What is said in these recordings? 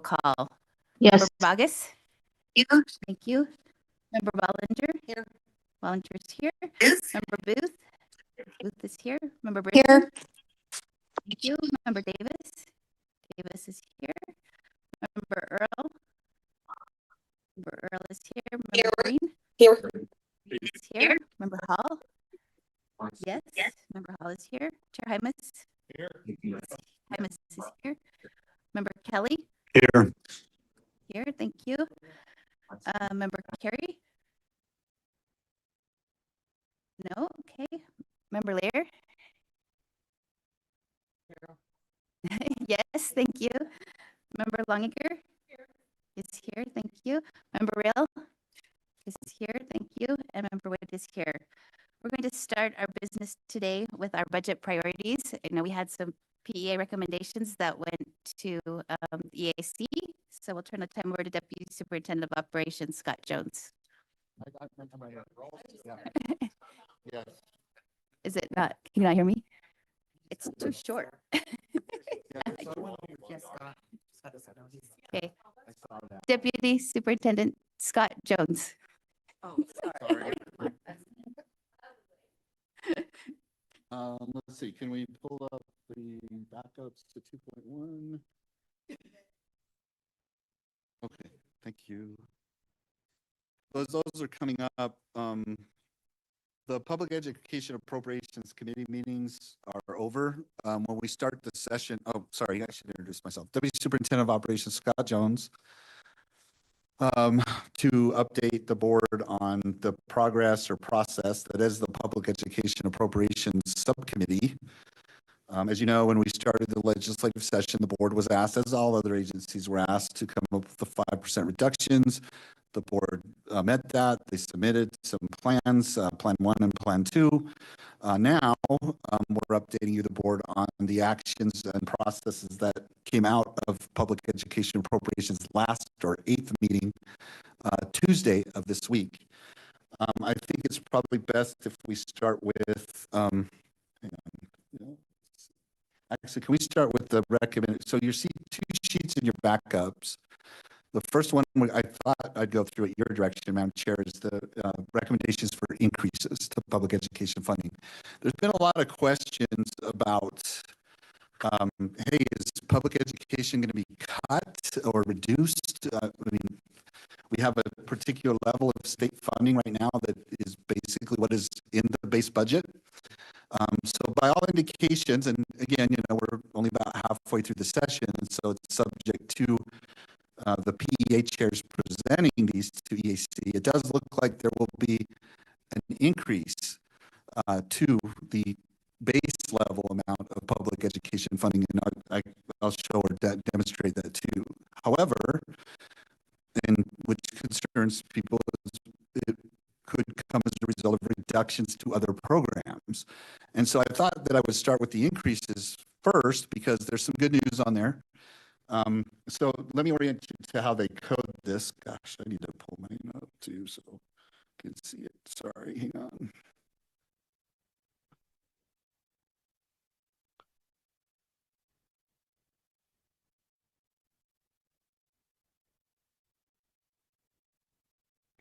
call. Yes. Member Bogus? Here. Thank you. Member Ballinger? Here. Ballinger's here. Yes. Member Booth? Booth is here. Member Here. Britton? Thank you. Member Davis? Davis is here. Member Earl? Member Earl is here. Member Green? Here. Is here. Member Hall? Yes. Member Hall is here. Chair Hymas? Here. Hymas is here. Member Kelly? Here. Here. Thank you. Member Carey? No. Okay. Member Lair? Yes. Thank you. Member Longiger? Is here. Thank you. Member Rail? Is here. Thank you. And Member Wood is here. We're going to start our business today with our budget priorities. I know we had some PEA recommendations that went to EAC. So we'll turn the time over to Deputy Superintendent of Operations, Scott Jones. Yes. Is it not? Can you not hear me? It's too short. Yes, Okay. Deputy Superintendent Scott Jones. Oh, sorry. Let's see, can we pull up the backups to 2.1? Okay, thank you. Those are coming up. The Public Education Appropriations Committee meetings are over. When we start the session, oh, sorry, I should introduce myself. Deputy Superintendent of Operations, Scott Jones. To update the board on the progress or process that is the Public Education Appropriations Subcommittee. As you know, when we started the legislative session, the board was asked, as all other agencies were asked, to come up with the 5% reductions. The board met that. They submitted some plans, Plan 1 and Plan 2. Now, we're updating you, the board, on the actions and processes that came out of Public Education Appropriations last or 8th meeting, Tuesday of this week. I think it's probably best if we start with, hang on. Actually, can we start with the recommended? So you see 2 sheets in your backups. The first one I thought I'd go through at your direction, Madam Chair, is the recommendations for increases to public education funding. There's been a lot of questions about, hey, is public education going to be cut or reduced? I mean, we have a particular level of state funding right now that is basically what is in the base budget. So by all indications, and again, we're only about halfway through the session, and so it's subject to the PEA chairs presenting these to EAC. It does look like there will be an increase to the base level amount of public education funding, and I'll show or demonstrate that too. However, and which concerns people, it could come as a result of reductions to other programs. And so I thought that I would start with the increases first because there's some good news on there. So let me orient you to how they code this. Gosh, I need to pull mine up too so I can see it. Sorry, hang on.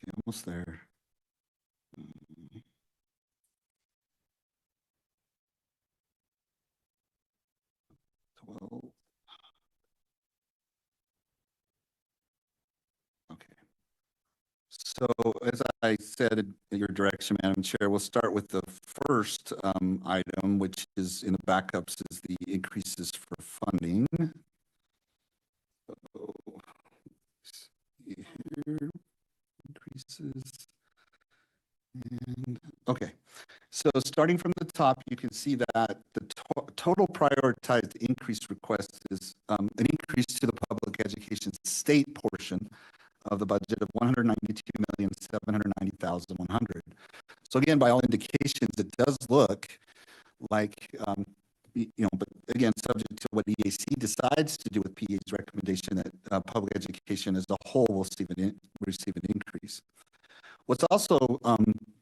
Okay, almost there. 12. Okay. So as I said in your direction, Madam Chair, we'll start with the first item, which is in the backups, is the increases for funding. So, see here, increases. And okay, so starting from the top, you can see that the total prioritized increase request is an increase to the public education state portion of the budget of $192,790,100. So again, by all indications, it does look like, but again, subject to what EAC decides to do with PEA's recommendation, that public education as a whole will receive an increase. What's also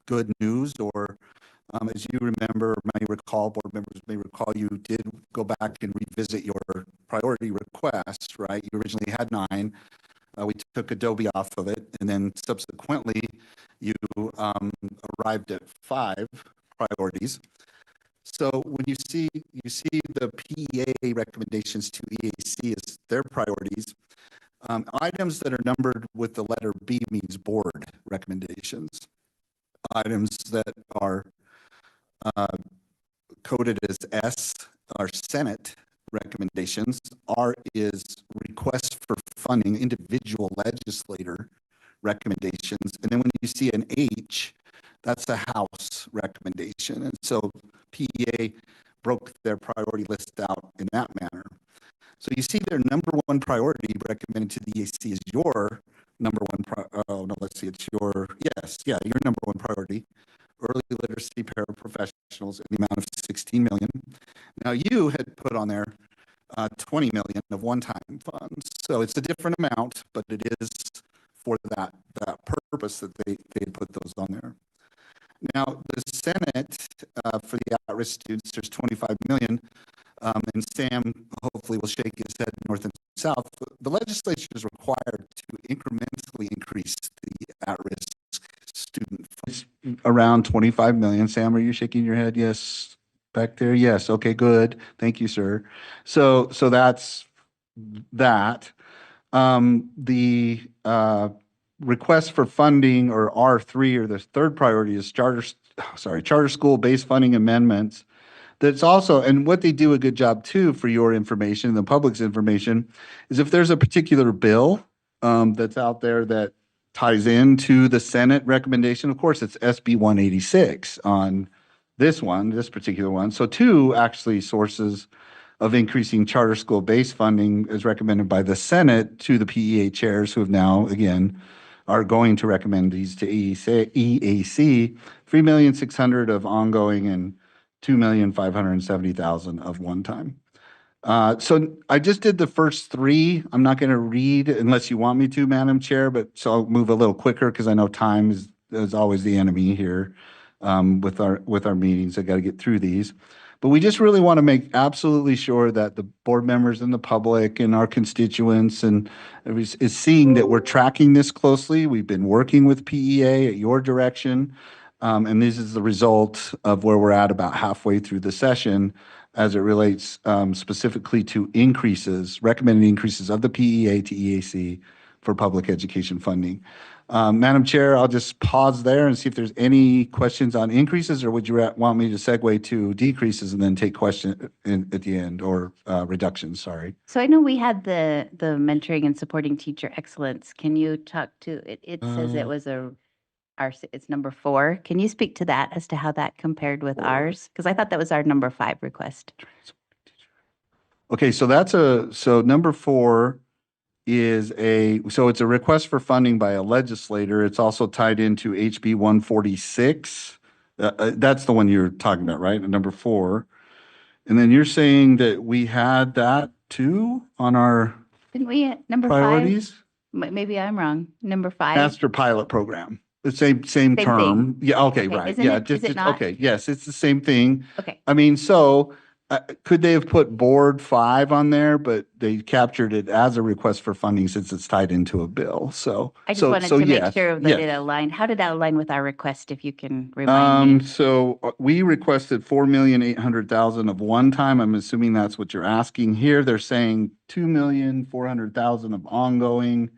good news, or as you remember, may recall, board members may recall, you did go back and revisit your priority requests, right? You originally had 9. We took Adobe off of it, and then subsequently you arrived at 5 priorities. So when you see the PEA recommendations to EAC as their priorities, items that are numbered with the letter B means board recommendations. Items that are coded as S are Senate recommendations. R is request for funding, individual legislator recommendations. And then when you see an H, that's a House recommendation. And so PEA broke their priority list out in that manner. So you see their number 1 priority recommended to the EAC is your number 1, your number 1 priority, early literacy paraprofessionals in the amount of 16 million. Now you had put on there 20 million of one-time funds. So it's a different amount, but it is for that purpose that they put those on there. Now the Senate for the at-risk students, there's 25 million. And Sam hopefully will shake his head north and south. The legislature is required to incrementally increase the at-risk student funds around 25 million. Sam, are you shaking your head? Yes. Back there? Yes. Okay, good. Thank you, sir. So that's that. The request for funding, or R3, or the third priority, is charter school base funding amendments. That's also, and what they do a good job too, for your information, the public's information, is if there's a particular bill that's out there that ties into the Senate recommendation, of course, it's SB 186 on this particular one. So 2 actually sources of increasing charter school base funding is recommended by the Senate to the PEA chairs, who have now, again, are going to recommend these to EAC, 3,600,000 of ongoing and 2,570,000 of one time. So I just did the first 3. I'm not going to read unless you want me to, Madam Chair, but so I'll move a little quicker because I know time is always the enemy here with our meetings. I got to get through these. But we just really want to make absolutely sure that the board members and the public and our constituents and is seeing that we're tracking this closely. We've been working with PEA at your direction. And this is the result of where we're at about halfway through the session as it relates specifically to recommended increases of the PEA to EAC for public education funding. Madam Chair, I'll just pause there and see if there's any questions on increases, or would you want me to segue to decreases and then take questions at the end, or reductions, sorry. So I know we had the mentoring and supporting teacher excellence. Can you talk to it? It says it was it's number 4. Can you speak to that as to how that compared with ours? Because I thought that was our number 5 request. Okay, so so number 4 is it's a request for funding by a legislator. It's also tied into HB 146. That's the one you're talking about, right? Number 4. And then you're saying that we had that too on our Didn't we, number 5? priorities? Maybe I'm wrong. Number 5? Master pilot program. The same term. thing. Yeah, okay, Okay, right. isn't Yeah, it? Is it not? okay, yes, it's the same thing. Okay. I mean, so could they have put board 5 on there, but they captured it as a request for funding since it's tied into a bill. So I just wanted to make yes, sure that yes. it aligned. How did that align with our request, if you can remind me? So we requested 4,800,000 of one time. I'm assuming that's what you're asking here. They're saying 2,400,000 of ongoing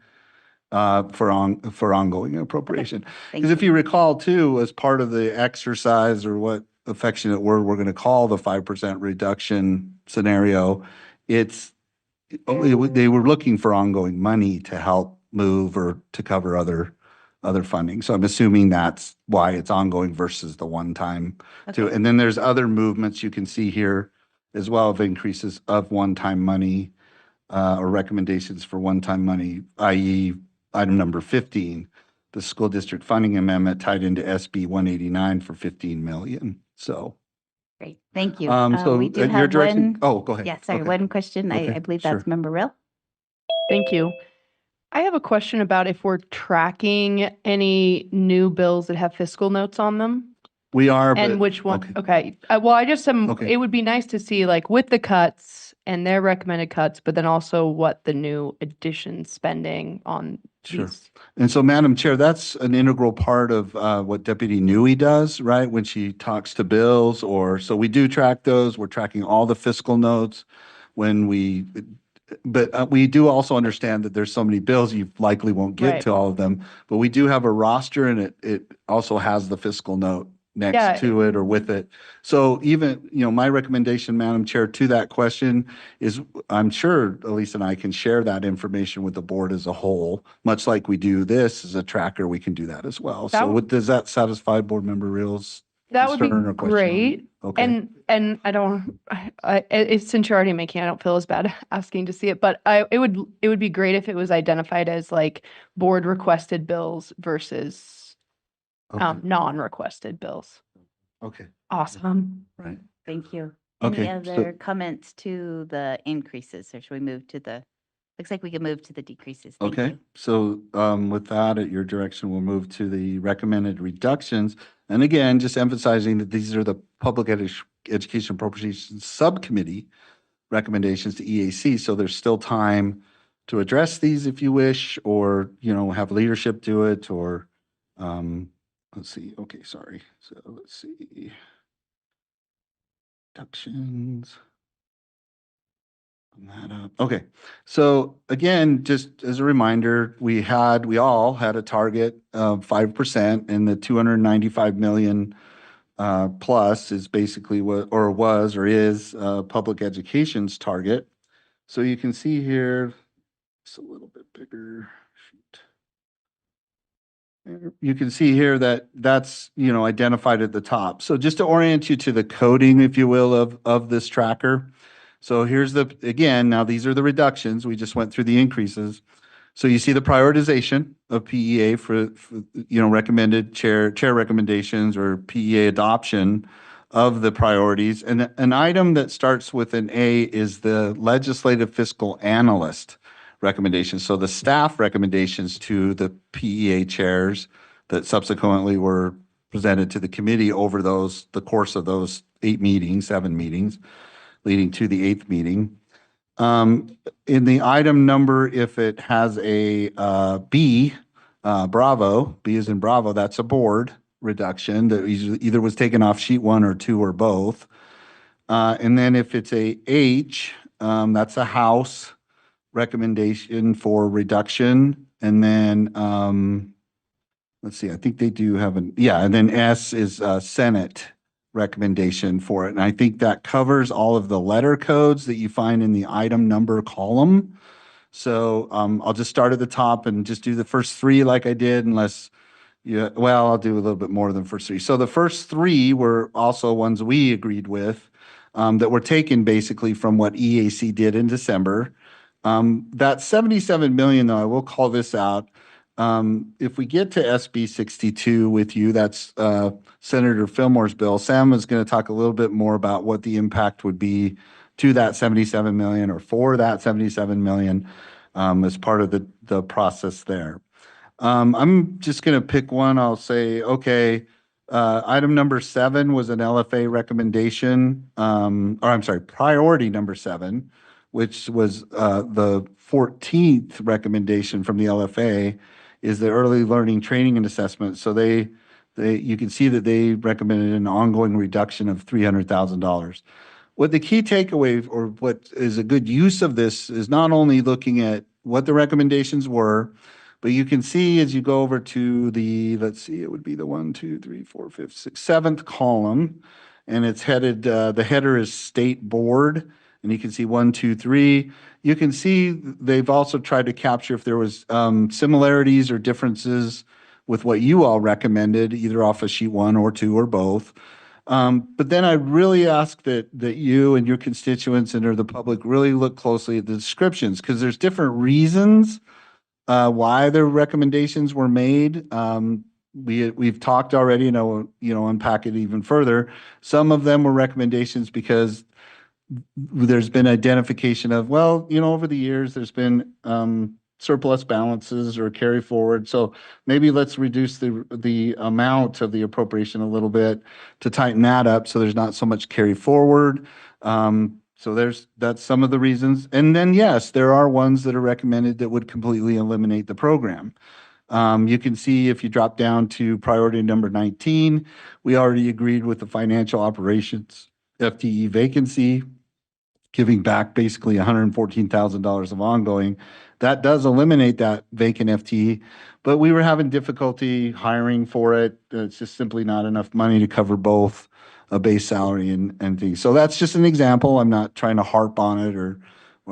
for ongoing appropriation. Thank Because if you. you recall too, as part of the exercise, or what affectionate word we're going to call the 5% reduction scenario, they were looking for ongoing money to help move or to cover other funding. So I'm assuming that's why it's ongoing versus the one time too. Okay. And then there's other movements you can see here as well of increases of one-time money or recommendations for one-time money, i.e. item number 15, the school district funding amendment tied into SB 189 for 15 million. So. Great, thank you. So We do your have direction. one. Oh, go ahead. Yeah, sorry, Okay. one question. Okay, I believe sure. that's Member Rill. Thank you. I have a question about if we're tracking any new bills that have fiscal notes on them, We are, and but which one? okay. Okay. Well, I just Okay. it would be nice to see, like, with the cuts and their recommended cuts, but then also what the new addition spending on Sure. these. And so, Madam Chair, that's an integral part of what Deputy Newey does, right? When she talks to bills so we do track those. We're tracking all the fiscal notes but we do also understand that there's so many bills, you likely won't get Right. to all of them. But we do have a roster and it also has the fiscal note Yeah. next to it or with it. So even, my recommendation, Madam Chair, to that question is I'm sure Elisa and I can share that information with the board as a whole, much like we do this as a tracker, we can do that as well. That So would- does that satisfy Board Member Reel's That would be concern or question? great. Okay. And I don't, since you're already making, I don't feel as bad asking to see it, but it would be great if it was identified as like board requested bills versus Okay. non-requested bills. Okay. Awesome. Right. Thank you. Okay, Any so- other comments to the increases, or should we move to looks like we can move to the decreases. Thank Okay, you. so with that, at your direction, we'll move to the recommended reductions. And again, just emphasizing that these are the Public Education Appropriations Subcommittee recommendations to EAC. So there's still time to address these if you wish, or, have leadership do it, or, let's see, okay, sorry. So let's see. Reductions. That up. Okay, so again, just as a reminder, we all had a target of 5%, and the 295 million plus is basically what, or was, or is public education's target. So you can see here, it's a little bit bigger. Shoot. You can see here that that's, identified at the top. So just to orient you to the coding, if you will, of this tracker. So here's again, now these are the reductions. We just went through the increases. So you see the prioritization of PEA for recommended chair recommendations or PEA adoption of the priorities. And an item that starts with an A is the legislative fiscal analyst recommendations. So the staff recommendations to the PEA chairs that subsequently were presented to the committee over the course of those 7 meetings, leading to the 8th meeting. In the item number, if it has a B, Bravo, B is in Bravo, that's a board reduction that either was taken off sheet 1 or 2 or both. And then if it's a H, that's a House recommendation for reduction. And then, let's see, I think they do have and then S is Senate recommendation for it. And I think that covers all of the letter codes that you find in the item number column. So I'll just start at the top and just do the first 3 like I did, unless I'll do a little bit more than the first 3. So the first 3 were also ones we agreed with that were taken basically from what EAC did in December. That 77 million, though, I will call this out. If we get to SB 62 with you, that's Senator Fillmore's bill. Sam is going to talk a little bit more about what the impact would be to that 77 million or for that 77 million as part of the process there. I'm just going to pick one. I'll say, okay, item number 7 was an LFA recommendation, or I'm sorry, priority number 7, which was the 14th recommendation from the LFA, is the early learning training and assessment. So you can see that they recommended an ongoing reduction of $300,000. What the key takeaway, or what is a good use of this, is not only looking at what the recommendations were, but you can see as you go over to let's see, it would be the 1, 2, 3, 4, 5, 6, 7th column, and it's headed, the header is state board, and you can see 1, 2, 3. You can see they've also tried to capture if there was similarities or differences with what you all recommended, either off of sheet 1 or 2 or both. But then I really ask that you and your constituents and or the public really look closely at the descriptions, because there's different reasons why the recommendations were made. We've talked already, and I'll, unpack it even further. Some of them were recommendations because there's been identification of, over the years, there's been surplus balances or carry forward. So maybe let's reduce the amount of the appropriation a little bit to tighten that up so there's not so much carry forward. So that's some of the reasons. And then, yes, there are ones that are recommended that would completely eliminate the program. You can see if you drop down to priority number 19, we already agreed with the financial operations FTE vacancy, giving back basically $114,000 of ongoing. That does eliminate that vacant FTE, but we were having difficulty hiring for it. It's just simply not enough money to cover both a base salary and things. So that's just an example. I'm not trying to harp on it or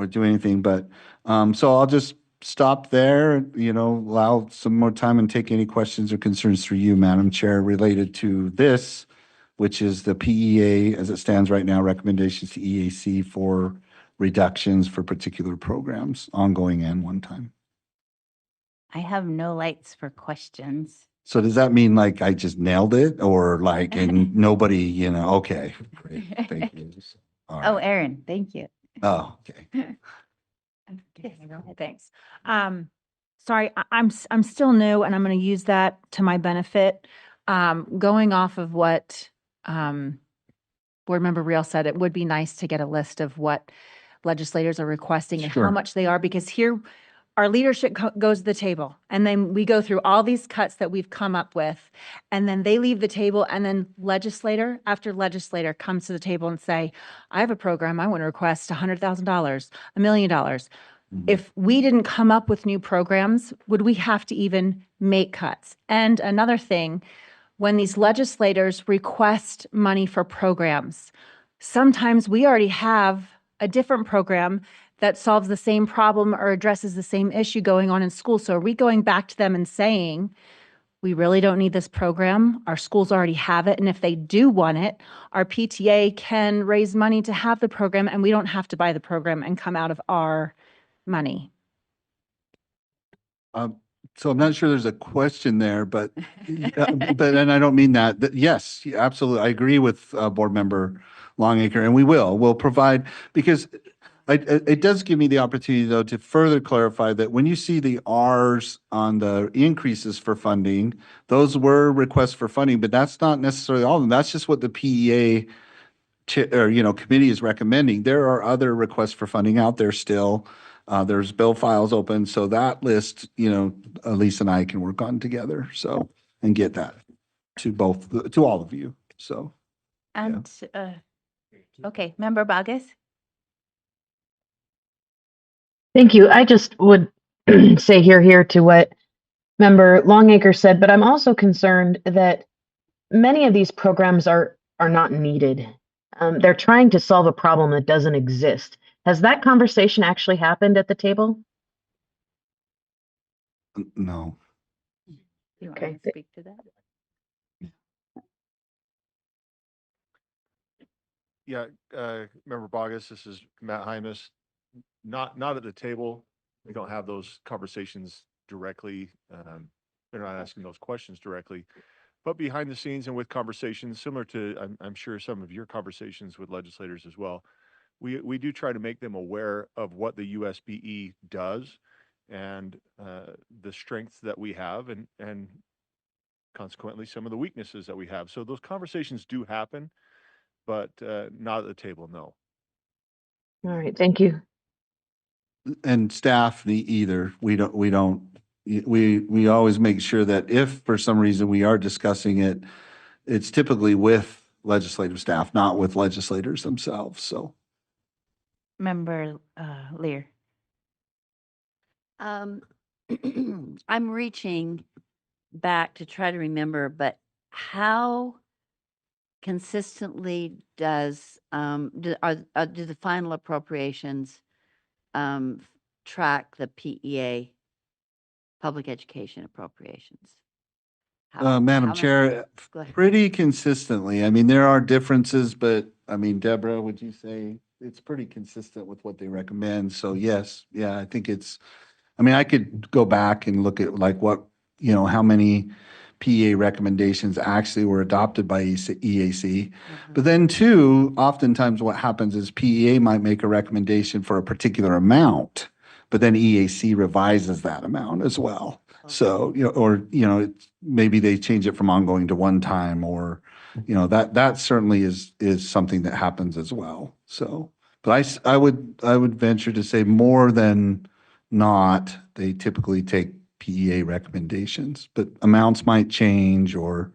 do anything, but so I'll just stop there, allow some more time and take any questions or concerns through you, Madam Chair, related to this, which is the PEA as it stands right now, recommendations to EAC for reductions for particular programs, ongoing and one time. I have no lights for questions. So does that mean like I just nailed it or like, and nobody, okay, great, thank you. All Oh, right. Aaron, thank you. Oh, okay. Okay, go ahead, thanks. Sorry, I'm still new and I'm going to use that to my benefit. Going off of what Board Member Real said, it would be nice to get a list of what legislators are requesting and how Sure. much they are, because here our leadership goes to the table and then we go through all these cuts that we've come up with, and then they leave the table, and then legislator after legislator comes to the table and say, I have a program, I want to request $100,000, $1 million. If we didn't come up with new programs, would we have to even make cuts? And another thing, when these legislators request money for programs, sometimes we already have a different program that solves the same problem or addresses the same issue going on in school. So are we going back to them and saying, we really don't need this program, our schools already have it, and if they do want it, our PTA can raise money to have the program, and we don't have to buy the program and come out of our money? So I'm not sure there's a question there, but, and I don't mean that, yes, absolutely. I agree with Board Member Longacre, and we'll provide, because it does give me the opportunity though to further clarify that when you see the Rs on the increases for funding, those were requests for funding, but that's not necessarily all of them. That's just what the PEA committee is recommending. There are other requests for funding out there still. There's bill files open, so that list, Elise and I can work on together, so, and get that to all of you, so. And, okay, Member Bogus? Thank you. I just would say here to what Member Longacre said, but I'm also concerned that many of these programs are not needed. They're trying to solve a problem that doesn't exist. Has that conversation actually happened at the table? No. You want Okay. to speak to that? Yeah, Member Bogus, this is Matt Hymas. Not at the table. We don't have those conversations directly. They're not asking those questions directly. But behind the scenes and with conversations similar to, I'm sure some of your conversations with legislators as well, we do try to make them aware of what the USBE does and the strengths that we have and consequently some of the weaknesses that we have. So those conversations do happen, but not at the table, no. All right, thank you. And staff either. We always make sure that if for some reason we are discussing it, it's typically with legislative staff, not with legislators themselves, so. Member Lear? I'm reaching back to try to remember, but how consistently does do the final appropriations track the PEA, public education appropriations? Madam Chair, Go ahead. pretty consistently. I mean, there are differences, but I mean, Deborah, would you say it's pretty consistent with what they recommend? So yes, yeah, I think I could go back and look at like what, how many PEA recommendations actually were adopted by EAC. But then too, oftentimes what happens is PEA might make a recommendation for a particular amount, but then EAC revises that amount as well. So, maybe they change it from ongoing to one time or, that certainly is something that happens as well. So, But I would venture to say more than not, they typically take PEA recommendations, but amounts might change or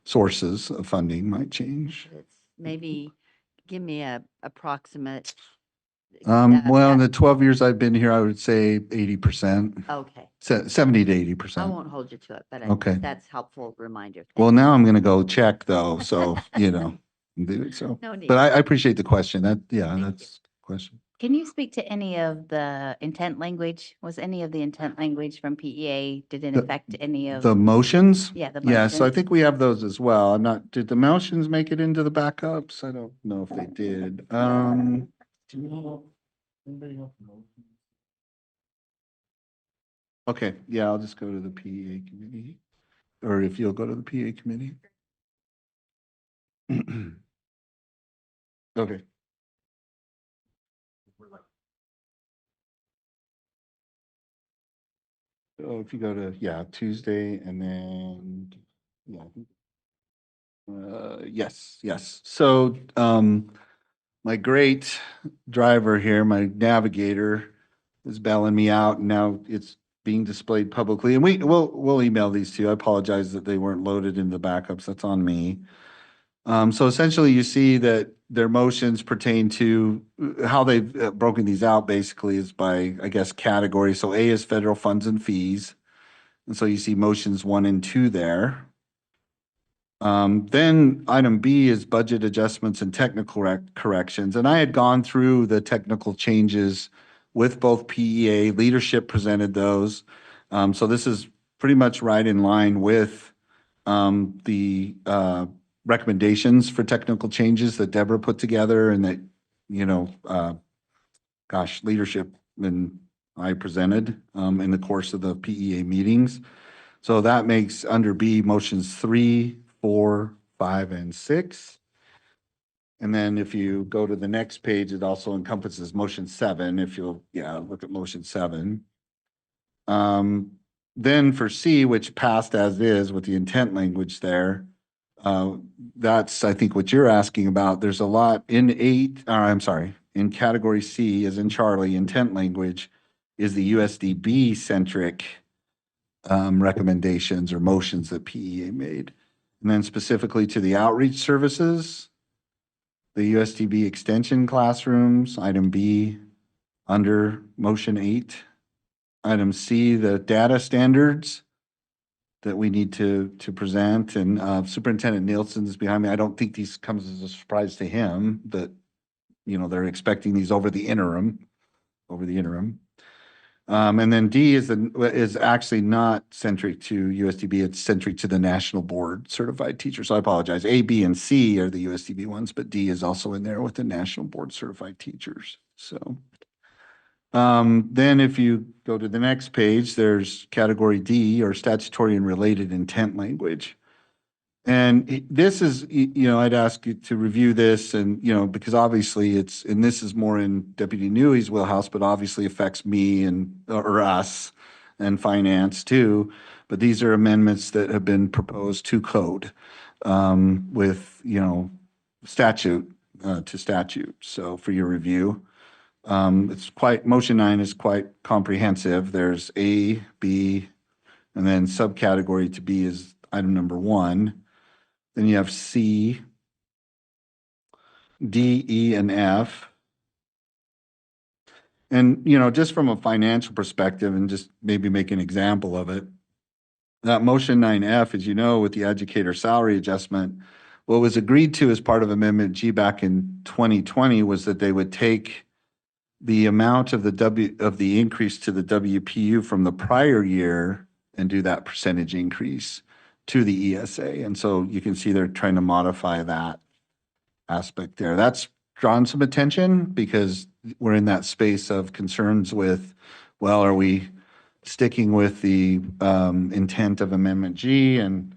sources of funding might change. It's maybe, give me a approximate. Well, in the 12 years I've been here, I would say 80%, Okay, 70 to I 80%. won't hold you to it, but Okay. that's helpful reminder. Well, Thank you. now I'm going to go check though, so, do it, so. No need. But I appreciate the question. Thank That's a question. Can you speak to any of the intent language? Was any of the intent language from PEA, did it The- affect any of? The motions? Yeah, the Yeah, so I motions. think we have those as well. I'm not, did the motions make it into the backups? I don't know if they did. Do you know, anybody else know? Okay, yeah, I'll just go to the PEA committee, or if you'll go to the PEA committee. Okay. So if you go to, yeah, Tuesday and then, yeah. Yes. So, my great driver here, my navigator is bailing me out and now it's being displayed publicly. And we'll email these to you. I apologize that they weren't loaded in the backups. That's on me. So essentially you see that their motions pertain to how they've broken these out basically is by, I guess, category. So A is federal funds and fees. And so you see motions 1 and 2 there. Then item B is budget adjustments and technical corrections. And I had gone through the technical changes with both PEA, leadership presented those. So this is pretty much right in line with the recommendations for technical changes that Deborah put together and that, leadership and I presented in the course of the PEA meetings. So that makes under B motions 3, 4, 5, and 6. And then if you go to the next page, it also encompasses motion 7, if you'll, look at motion 7. Then for C, which passed as is with the intent language there, that's, I think, what you're asking about. There's a lot in in category C, as in Charlie, intent language is the USDB centric recommendations or motions that PEA made. And then specifically to the outreach services, the USDB extension classrooms, item B, under motion 8. Item C, the data standards that we need to present, and Superintendent Nielsen is behind me. I don't think these comes as a surprise to him that, they're expecting these over the interim. And then D is actually not centric to USDB, it's centric to the National Board Certified Teachers. So I apologize. A, B, and C are the USDB ones, but D is also in there with the National Board Certified Teachers. So then if you go to the next page, there's category D, or statutory and related intent language. And this is, I'd ask you to review this and, because obviously and this is more in Deputy Newey's wheelhouse, but obviously affects me or us and finance too. But these are amendments that have been proposed to code with, statute to statute. So for your review. Motion 9 is quite comprehensive. There's A, B, and then subcategory to B is item number 1. Then you have C, D, E, and F. And, just from a financial perspective and just maybe make an example of it, that motion 9F, as you know, with the educator salary adjustment, what was agreed to as part of Amendment G back in 2020 was that they would take the amount of the increase to the WPU from the prior year and do that percentage increase to the ESA. And so you can see they're trying to modify that aspect there. That's drawn some attention because we're in that space of concerns with, well, are we sticking with the intent of Amendment G and,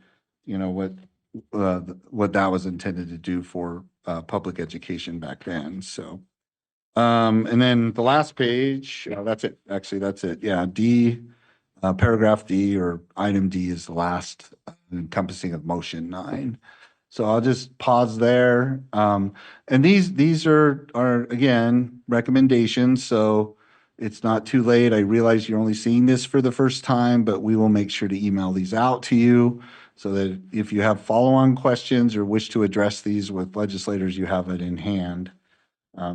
what that was intended to do for public education back then. So, and then the last page, that's it. Actually, that's it. Yeah, D, paragraph D or item D is the last encompassing of motion 9. So I'll just pause there. And these are again, recommendations, so it's not too late. I realize you're only seeing this for the first time, but we will make sure to email these out to you so that if you have follow-on questions or wish to address these with legislators, you have it in hand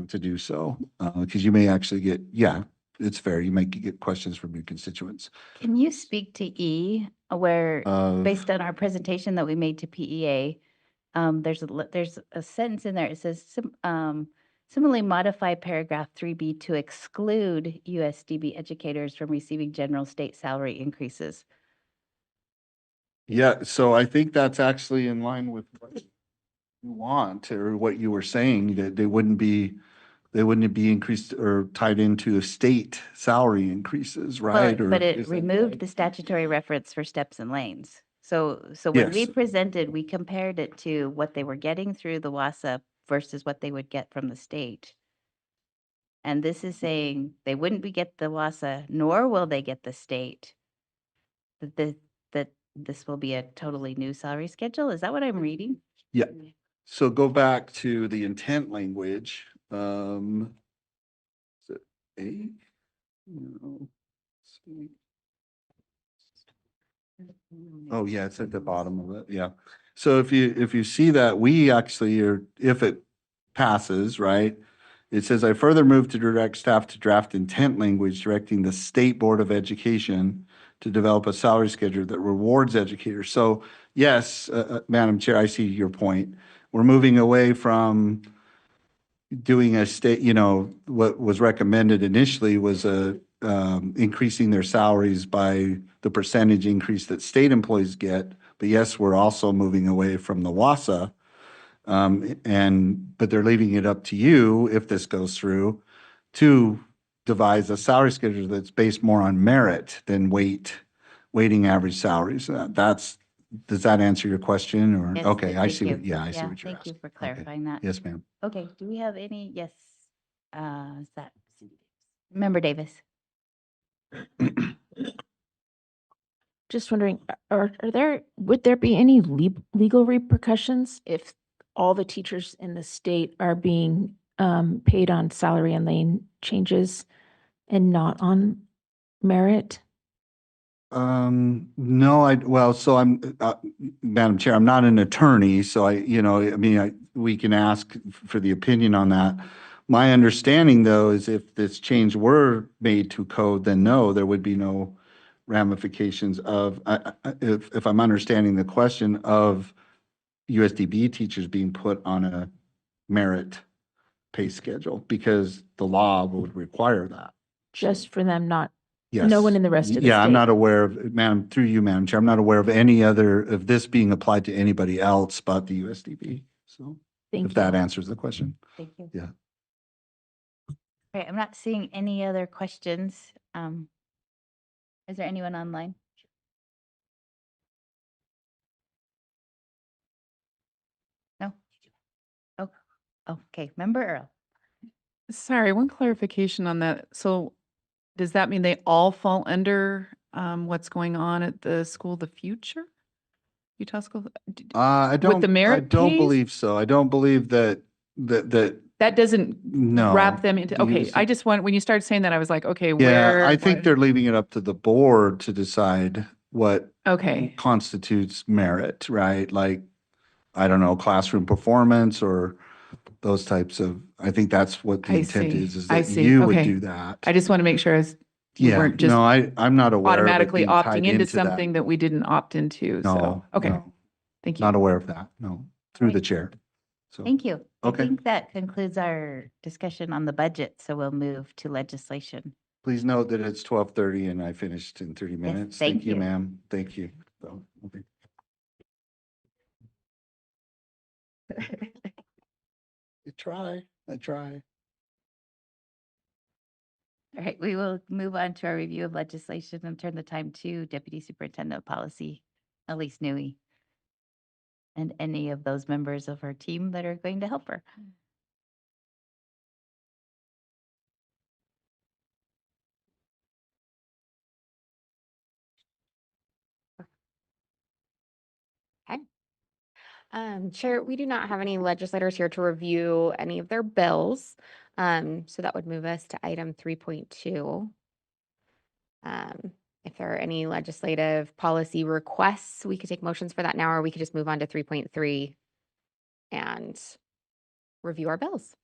to do so. Because you may actually get, yeah, it's fair. You might get questions from your constituents. Can you speak to E, where, Of- based on our presentation that we made to PEA, there's a sentence in there, it says, similarly modify paragraph 3B to exclude USDB educators from receiving general state salary increases. Yeah, so I think that's actually in line with what you want or what you were saying, that they wouldn't be increased or tied into state salary increases, right? But Or it is that removed right? the statutory reference for steps and lanes. So when we Yes. presented, we compared it to what they were getting through the WASA versus what they would get from the state. And this is saying they wouldn't be get the WASA, nor will they get the state. That this will be a totally new salary schedule. Is that what I'm reading? Yeah. So go back to the intent language. Is it A? No. C. Oh, yeah, it's at the bottom of it. Yeah. So if you see that, we actually are, if it passes, right? It says, I further move to direct staff to draft intent language directing the State Board of Education to develop a salary schedule that rewards educators. So yes, Madam Chair, I see your point. We're moving away from doing a state, what was recommended initially was increasing their salaries by the percentage increase that state employees get. But yes, we're also moving away from the WASA. But they're leaving it up to you, if this goes through, to devise a salary schedule that's based more on merit than weighting average salaries. Does that answer your question or? Yes, Okay, I thank see you. what, yeah, I see what you're Thank you asking. for Okay. clarifying that. Yes, ma'am. Okay, do we have any? Yes. Is that Member Davis? Just wondering, would there be any legal repercussions if all the teachers in the state are being paid on salary and lane changes and not on merit? No, so Madam Chair, I'm not an attorney, so we can ask for the opinion on that. My understanding, though, is if this change were made to code, then no, there would be no ramifications if I'm understanding the question of USDB teachers being put on a merit pay schedule, because the law would require that. Just for them, not, Yes. no one in the rest of the Yeah, I'm state? not aware of, Madam, through you, Madam Chair, I'm not aware of of this being applied to anybody else but the USDB. So Thank if you. that answers the question. Thank you. Yeah. All right, I'm not seeing any other questions. Is there anyone online? No? Oh, okay, Member Earl. Sorry, one clarification on that. So does that mean they all fall under what's going on at the School of the Future? Utah School? I With the merit I don't pays? believe so. I don't believe that. That doesn't No. wrap them into, okay, I just when you started saying that, I was like, okay, Yeah, where? I think what- they're leaving it up to the board to decide what Okay, constitutes merit, right? Like, I don't know, classroom performance or those types of, I think that's what the I intent see. is I that see. you would Okay. do that. I just want to make sure you Yeah, weren't just no, I'm not aware of it automatically being tied opting into into that. something that we didn't opt into, so, No, okay, no, thank you. not aware of that, no, through the chair. So, Thank you. I Okay. think that concludes our discussion on the budget, so we'll move to legislation. please note that it's 12:30 and I finished in 30 minutes. thank you. Ma'am. Thank you. So, okay. I try. All right, we will move on to our review of legislation and turn the time to Deputy Superintendent of Policy, Elise Newey, and any of those members of her team that are going to help her. Chair, we do not have any legislators here to review any of their bills. So that would move us to item 3.2. If there are any legislative policy requests, we could take motions for that now, or we could just move on to 3.3 and review our bills.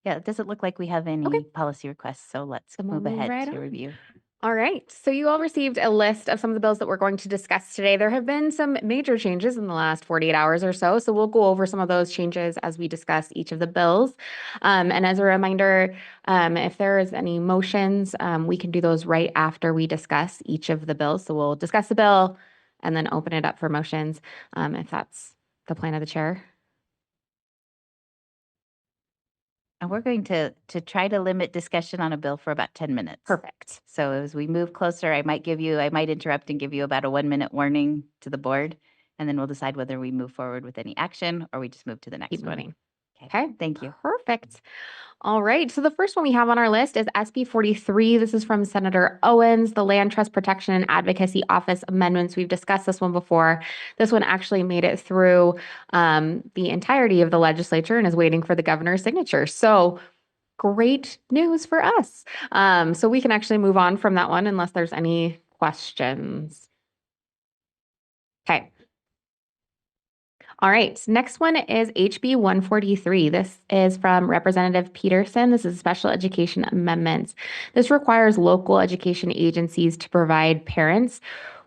Yeah, it doesn't look like we have any policy requests, so let's Then we'll move move ahead right to on. review. All right, so you all received a list of some of the bills that we're going to discuss today. There have been some major changes in the last 48 hours or so, so we'll go over some of those changes as we discuss each of the bills. And as a reminder, if there is any motions, we can do those right after we discuss each of the bills. So we'll discuss the bill and then open it up for motions, if that's the plan of the chair. And we're going to try to limit discussion on a bill for about 10 minutes. Perfect. So as we move closer, I might interrupt and give you about a 1-minute warning to the board, and then we'll decide whether we move forward with any action or we just move to the next Keep one. voting. Okay, thank you. Perfect. All right. So the first one we have on our list is SB 43. This is from Senator Owens, the Land Trust Protection and Advocacy Office amendments. We've discussed this one before. This one actually made it through the entirety of the legislature and is waiting for the governor's signature. So great news for us. So we can actually move on from that one unless there's any questions. Okay. All right, next one is HB 143. This is from Representative Peterson. This is special education amendments. This requires local education agencies to provide parents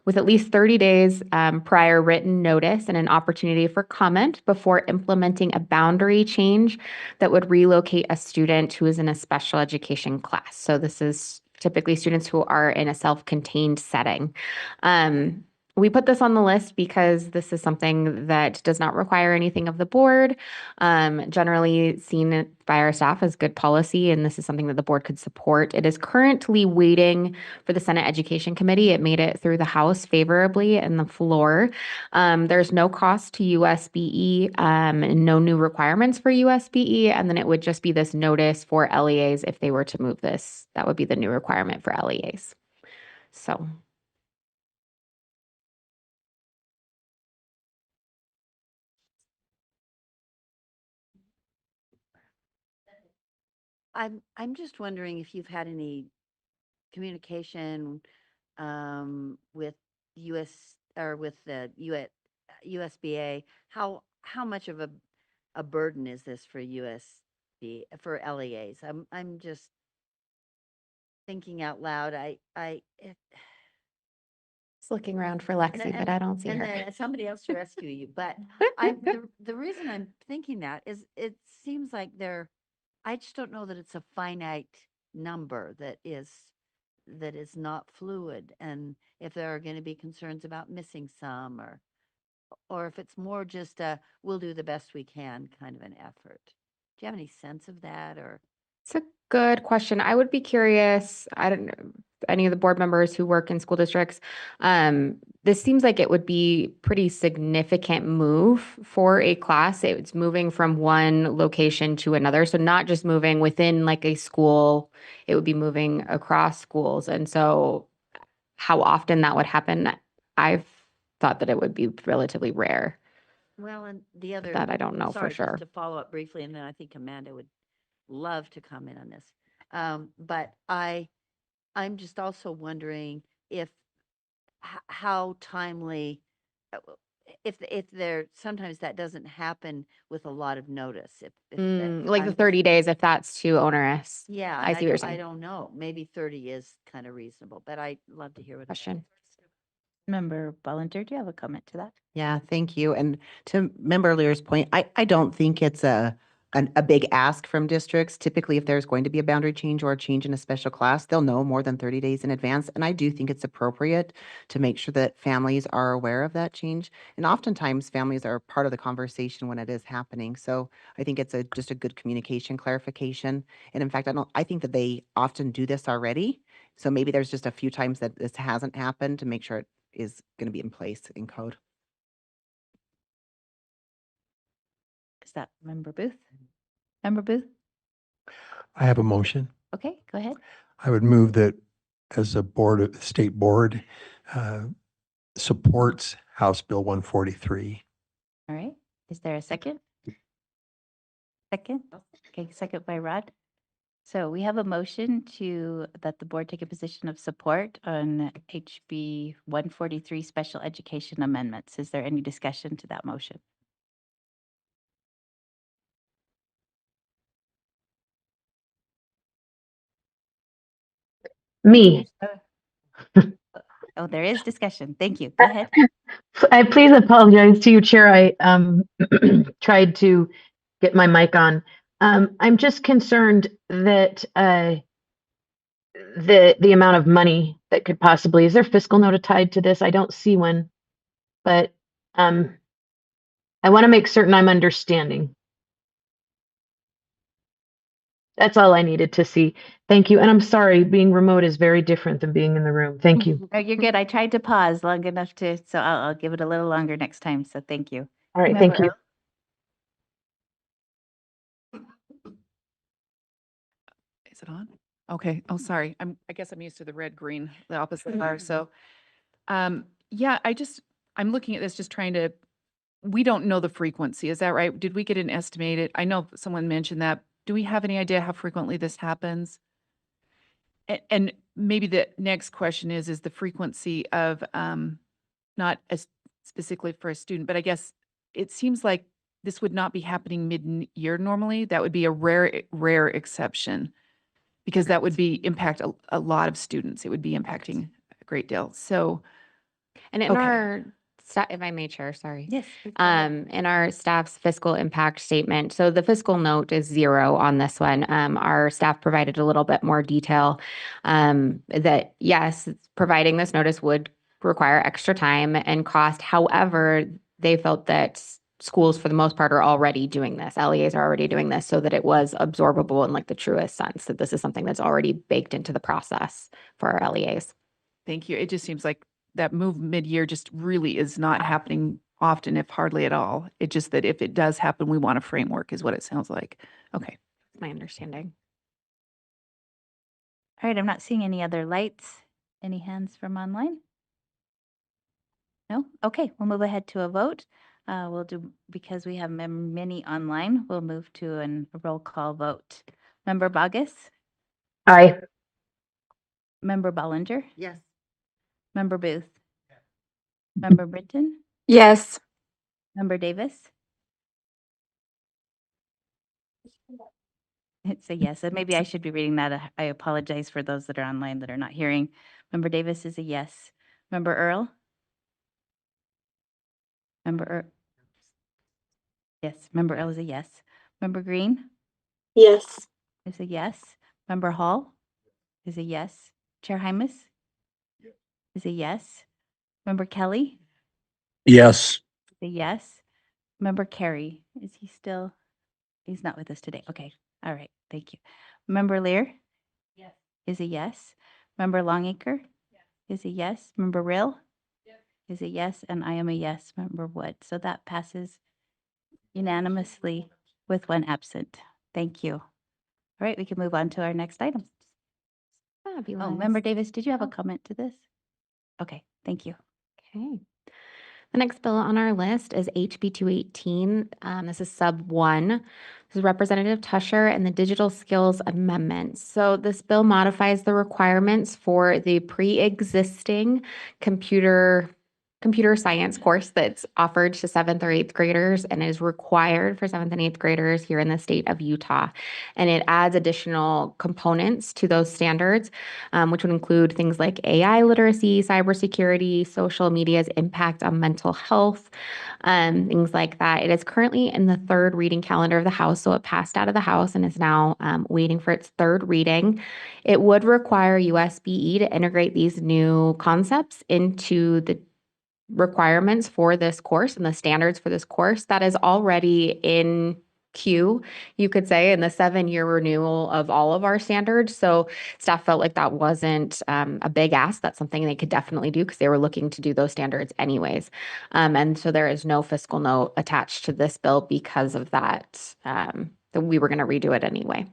with at least 30 days prior written notice and an opportunity for comment before implementing a boundary change that would relocate a student who is in a special education class. So this is typically students who are in a self-contained setting. We put this on the list because this is something that does not require anything of the board, generally seen by our staff as good policy, and this is something that the board could support. It is currently waiting for the Senate Education Committee. It made it through the House favorably and the floor. There's no cost to USBE, no new requirements for USBE, and then it would just be this notice for LEAs if they were to move this. That would be the new requirement for LEAs. So. I'm just wondering if you've had any communication with US or with the USBA. How much of a burden is this for USB for LEAs? I'm just thinking out loud. Just looking around for Lexi, but I don't see her. And then somebody else to rescue you. But the reason I'm thinking that is it seems like I just don't know that it's a finite number that is not fluid, and if there are going to be concerns about missing some, or if it's more just a we'll do the best we can kind of an effort. Do you have any sense of that? Or It's a good question. I would be curious. I don't know any of the board members who work in school districts. This seems like it would be pretty significant move for a class. It's moving from one location to another. So not just moving within like a school, it would be moving across schools. And so how often that would happen, I've thought that it would be relatively rare. well, and the other That I don't know for sorry, sure. just to follow up briefly, and then I think Amanda would love to comment on this. But I'm just also wondering if how timely, if there sometimes that doesn't happen with a lot of notice. If Like the I'm 30 days, if that's too onerous. yeah, I and see what you're I saying. don't know. Maybe 30 is kind of reasonable, but I'd love to hear what Question. Member Ballinger, do you have a comment to that? Yeah, thank you. And to Member Lear's point, I don't think it's a big ask from districts. Typically, if there's going to be a boundary change or a change in a special class, they'll know more than 30 days in advance. And I do think it's appropriate to make sure that families are aware of that change. And oftentimes, families are part of the conversation when it is happening. So I think it's just a good communication clarification. And in fact, I think that they often do this already. So maybe there's just a few times that this hasn't happened to make sure it is going to be in place in code. Is that Member Booth? Member Booth? I have a motion. Okay, go ahead. I would move that as a board, state board, supports House Bill 143. All right. Is there a second? Second? Okay, second by Rod. So we have a motion that the board take a position of support on HB 143 special education amendments. Is there any discussion to that motion? Me. Oh, there is discussion. Thank you. Go ahead. I please apologize to you, Chair. I tried to get my mic on. I'm just concerned that the amount of money that could possibly, is there fiscal nota tied to this? I don't see one, but I want to make certain I'm understanding. That's all I needed to see. Thank you. And I'm sorry, being remote is very different than being in the room. Thank you. No, you're good. I tried to pause long enough so I'll give it a little longer next time. So thank you. All right, Member thank you. Earl? Is it on? Okay. Oh, sorry. I guess I'm used to the red, green, the opposite bar. So, yeah, I'm looking at this, just trying to, we don't know the frequency. Is that right? Did we get an estimated? I know someone mentioned that. Do we have any idea how frequently this happens? And maybe the next question is the frequency of, not as specifically for a student, but I guess it seems like this would not be happening mid-year normally. That would be a rare exception, because that would be impact a lot of students. It would be impacting a great deal. So, And in Okay. our, if I may, Chair, sorry. Yes. please go ahead. In our staff's fiscal impact statement, so the fiscal note is 0 on this one. Our staff provided a little bit more detail, that yes, providing this notice would require extra time and cost. However, they felt that schools for the most part are already doing this. LEAs are already doing this, so that it was absorbable in like the truest sense, that this is something that's already baked into the process for our LEAs. Thank you. It just seems like that move mid-year just really is not happening often, if hardly at all. It just that if it does happen, we want a framework is what it sounds like. Okay. That's my understanding. All right. I'm not seeing any other lights. Any hands from online? No? Okay. We'll move ahead to a vote. We'll do, because we have many online, we'll move to a roll call vote. Member Bogus? Aye. Member Bollinger? Yes. Member Booth? Member Britton? Yes. Member Davis? It's a yes, and maybe I should be reading that. I apologize for those that are online that are not hearing. Member Davis is a yes. Member Earl? Member Earl? Yes, Member Earl is a yes. Member Green Yes. is a yes. Member Hall is a yes. Chair Hymas is a yes. Member Kelly Yes. is a yes. Member Carey, is he still? He's not with us today. Okay, all right, thank you. Member Lear? Yes. Is a yes. Member Longacre? Is a yes. Member Rill? Yes. Is a yes, and I am a yes. Member Wood. So that passes unanimously with one absent. Thank you. All right, we can move on to our next item. Fabulous. Oh, Member Davis, did you have a Oh. comment to this? Okay, thank you. Okay. The next bill on our list is HB 218. This is sub 1. This is Representative Tusher and the Digital Skills Amendment. So this bill modifies the requirements for the pre-existing computer science course that's offered to 7th or 8th graders and is required for 7th and 8th graders here in the state of Utah. And it adds additional components to those standards, which would include things like AI literacy, cybersecurity, social media's impact on mental health, things like that. It is currently in the 3rd reading calendar of the House, so it passed out of the House and is now waiting for its 3rd reading. It would require USBE to integrate these new concepts into the requirements for this course and the standards for this course that is already in queue, you could say, in the 7-year renewal of all of our standards. So staff felt like that wasn't a big ask. That's something they could definitely do because they were looking to do those standards anyways. And so there is no fiscal note attached to this bill because of that, that we were going to redo it anyway.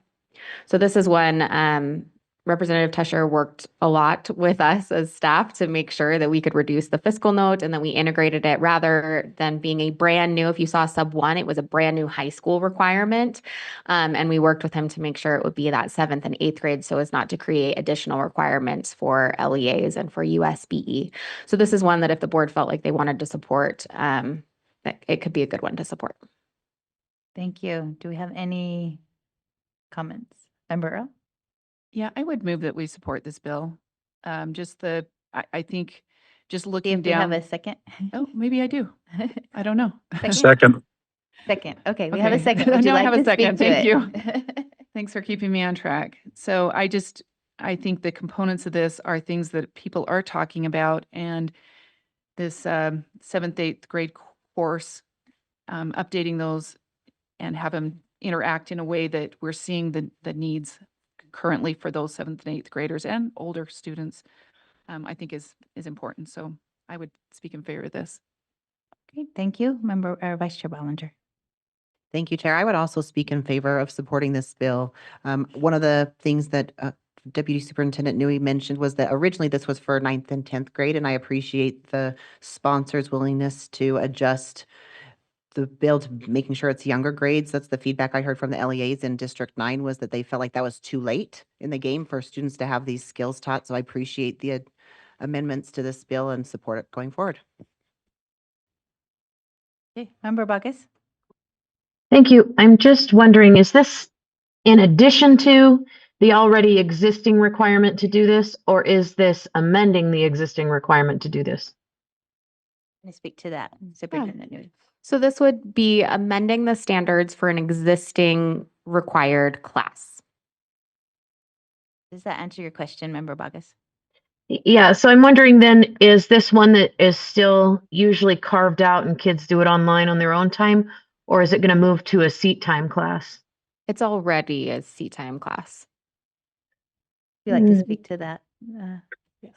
So this is one Representative Tesher worked a lot with us as staff to make sure that we could reduce the fiscal note and then we integrated it rather than being a brand new, if you saw sub 1, it was a brand new high school requirement. And we worked with him to make sure it would be that 7th and 8th grade so as not to create additional requirements for LEAs and for USBE. So this is one that if the board felt like they wanted to support, that it could be a good one to support. Thank you. Do we have any comments? Member Earl? Yeah, I would move that we support this bill. I think just See looking if we have down. a second. Oh, maybe I do. I don't know. Second. Second. Okay, we have a Okay. second. Would you Now I like have a to speak second. to Thank it? you. Thanks for keeping me on track. So I think the components of this are things that people are talking about, and this 7th, 8th grade course, updating those and have them interact in a way that we're seeing the needs currently for those 7th and 8th graders and older students, I think is important. So I would speak in favor of this. Okay, thank you. Member, Vice Chair Ballinger. Thank you, Chair. I would also speak in favor of supporting this bill. One of the things that Deputy Superintendent Newey mentioned was that originally this was for 9th and 10th grade, and I appreciate the sponsor's willingness to adjust the bill to making sure it's younger grades. That's the feedback I heard from the LEAs in District 9 was that they felt like that was too late in the game for students to have these skills taught. So I appreciate the amendments to this bill and support it going forward. Okay, Member Buckus? Thank you. I'm just wondering, is this in addition to the already existing requirement to do this, or is this amending the existing requirement to do this? Can I speak to that, Superintendent Newey? So this would be amending the standards for an existing required class. Does that answer your question, Member Buckus? Yeah, so I'm wondering then, is this one that is still usually carved out and kids do it online on their own time, or is it going to move to a seat time class? It's already a seat time class. Would you like to Mm. speak to that?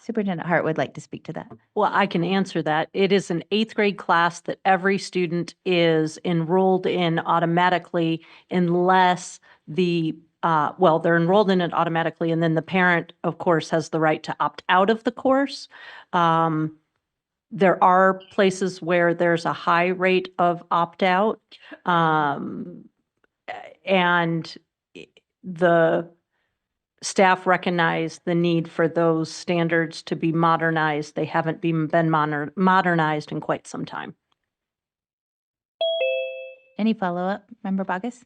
Superintendent Hart would like to speak to that. Well, I can answer that. It is an 8th grade class that every student is enrolled in automatically unless they're enrolled in it automatically, and then the parent, of course, has the right to opt out of the course. There are places where there's a high rate of opt-out. And the staff recognize the need for those standards to be modernized. They haven't been modernized in quite some time. Any follow-up, Member Buckus?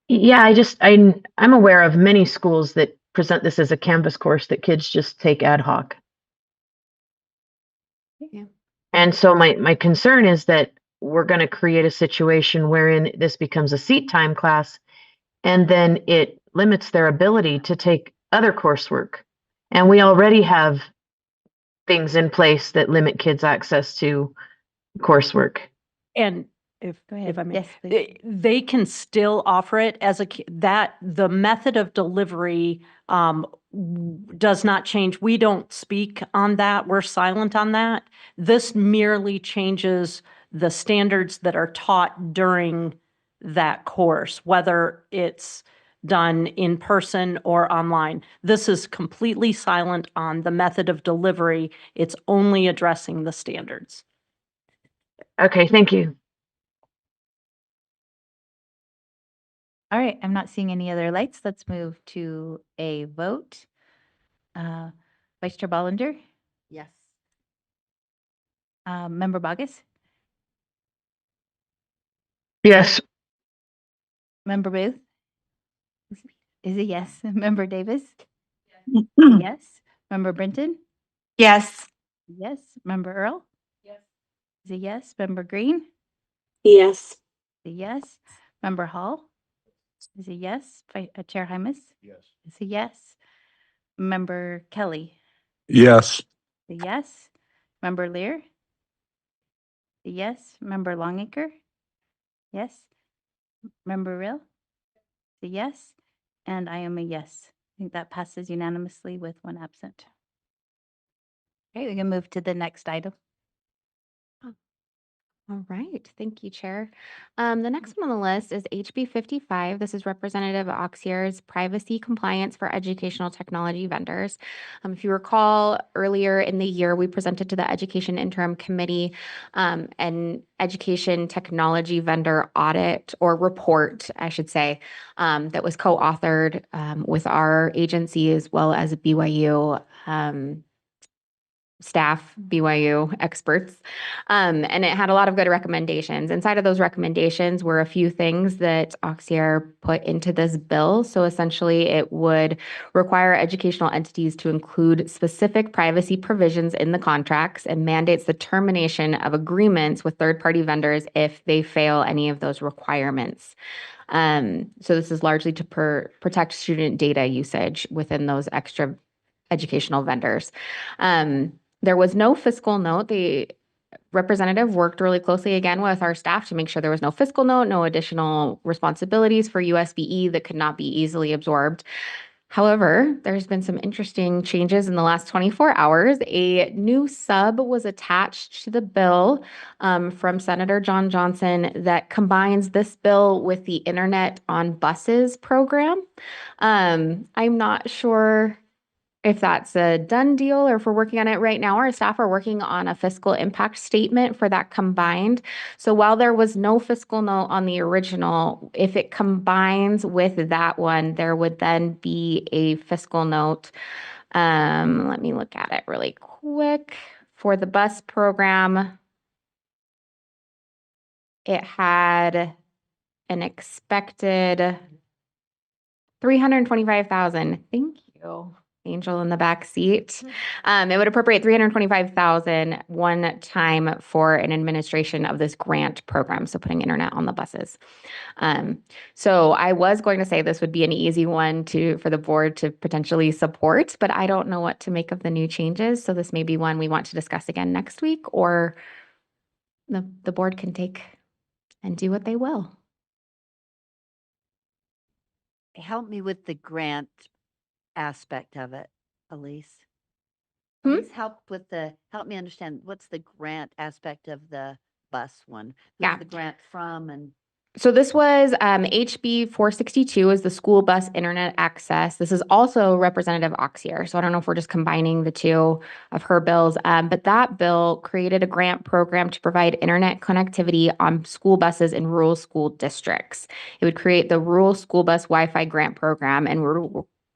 Yeah, I'm aware of many schools that present this as a Canvas course that kids just take ad hoc. Yeah. And so my concern is that we're going to create a situation wherein this becomes a seat time class, and then it limits their ability to take other coursework. And we already have things in place that limit kids' access to coursework. And if Go ahead. I may, Yes, please. they can still offer it as the method of delivery does not change. We don't speak on that. We're silent on that. This merely changes the standards that are taught during that course, whether it's done in person or online. This is completely silent on the method of delivery. It's only addressing the standards. Okay, thank you. All right, I'm not seeing any other lights. Let's move to a vote. Vice Chair Ballinger, Yes. Member Bogus, Yes. Member Booth? Is a yes. Member Davis? Yes. Member Brenton? Yes. Yes. Member Earl? Yes. Is a yes. Member Green? Yes. Is a yes. Member Hall? Is a yes. Chair Hymas? Yes. Is a yes. Member Kelly? Yes. A yes. Member Lear? A yes. Member Longacre? Yes. Member Real? A yes. And I am a yes. I think that passes unanimously with one absent. Okay, we can move to the next item. All right, thank you, Chair. The next one on the list is HB 55. This is Representative Oxier's Privacy Compliance for Educational Technology Vendors. If you recall, earlier in the year, we presented to the Education Interim Committee an education technology vendor audit or report, I should say, that was co-authored with our agency as well as BYU staff, BYU experts, and it had a lot of good recommendations. Inside of those recommendations were a few things that Oxier put into this bill. So essentially, it would require educational entities to include specific privacy provisions in the contracts and mandates the termination of agreements with third-party vendors if they fail any of those requirements. So this is largely to protect student data usage within those extra educational vendors. There was no fiscal note. The representative worked really closely again with our staff to make sure there was no fiscal note, no additional responsibilities for USBE that could not be easily absorbed. However, there's been some interesting changes in the last 24 hours. A new sub was attached to the bill from Senator John Johnson that combines this bill with the Internet on Buses program. I'm not sure if that's a done deal or if we're working on it right now. Our staff are working on a fiscal impact statement for that combined. So while there was no fiscal note on the original, if it combines with that one, there would then be a fiscal note. Let me look at it really quick. For the bus program, it had an expected 325,000. Thank you. Angel in the back seat. It would appropriate 325,000 one time for an administration of this grant program. So putting internet on the buses. So I was going to say this would be an easy one for the board to potentially support, but I don't know what to make of the new changes. So this may be one we want to discuss again next week, or the board can take and do what they will. Help me with the grant aspect of it, Elise. Hmm? Elise, help me understand, what's the grant aspect of the bus one? Who's Yeah. the grant from and? So this was HB 462 is the school bus internet access. This is also Representative Oxier. So I don't know if we're just combining the two of her bills, but that bill created a grant program to provide internet connectivity on school buses in rural school districts. It would create the Rural School Bus Wi-Fi Grant Program and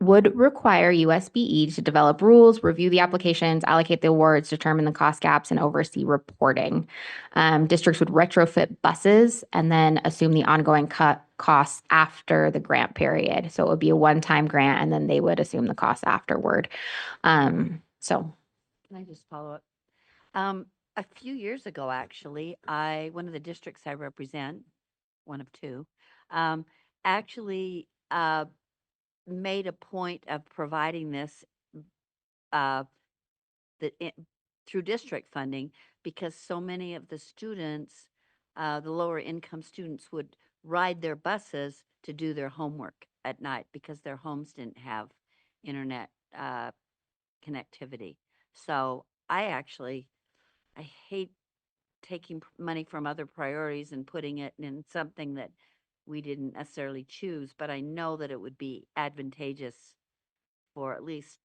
would require USBE to develop rules, review the applications, allocate the awards, determine the cost gaps, and oversee reporting. Districts would retrofit buses and then assume the ongoing costs after the grant period. So it would be a one-time grant, and then they would assume the costs afterward. So. Can I just follow up? A few years ago, actually, one of the districts I represent, one of two, actually made a point of providing this through district funding, because so many of the students, the lower income students, would ride their buses to do their homework at night because their homes didn't have internet connectivity. So I hate taking money from other priorities and putting it in something that we didn't necessarily choose, but I know that it would be advantageous for at least,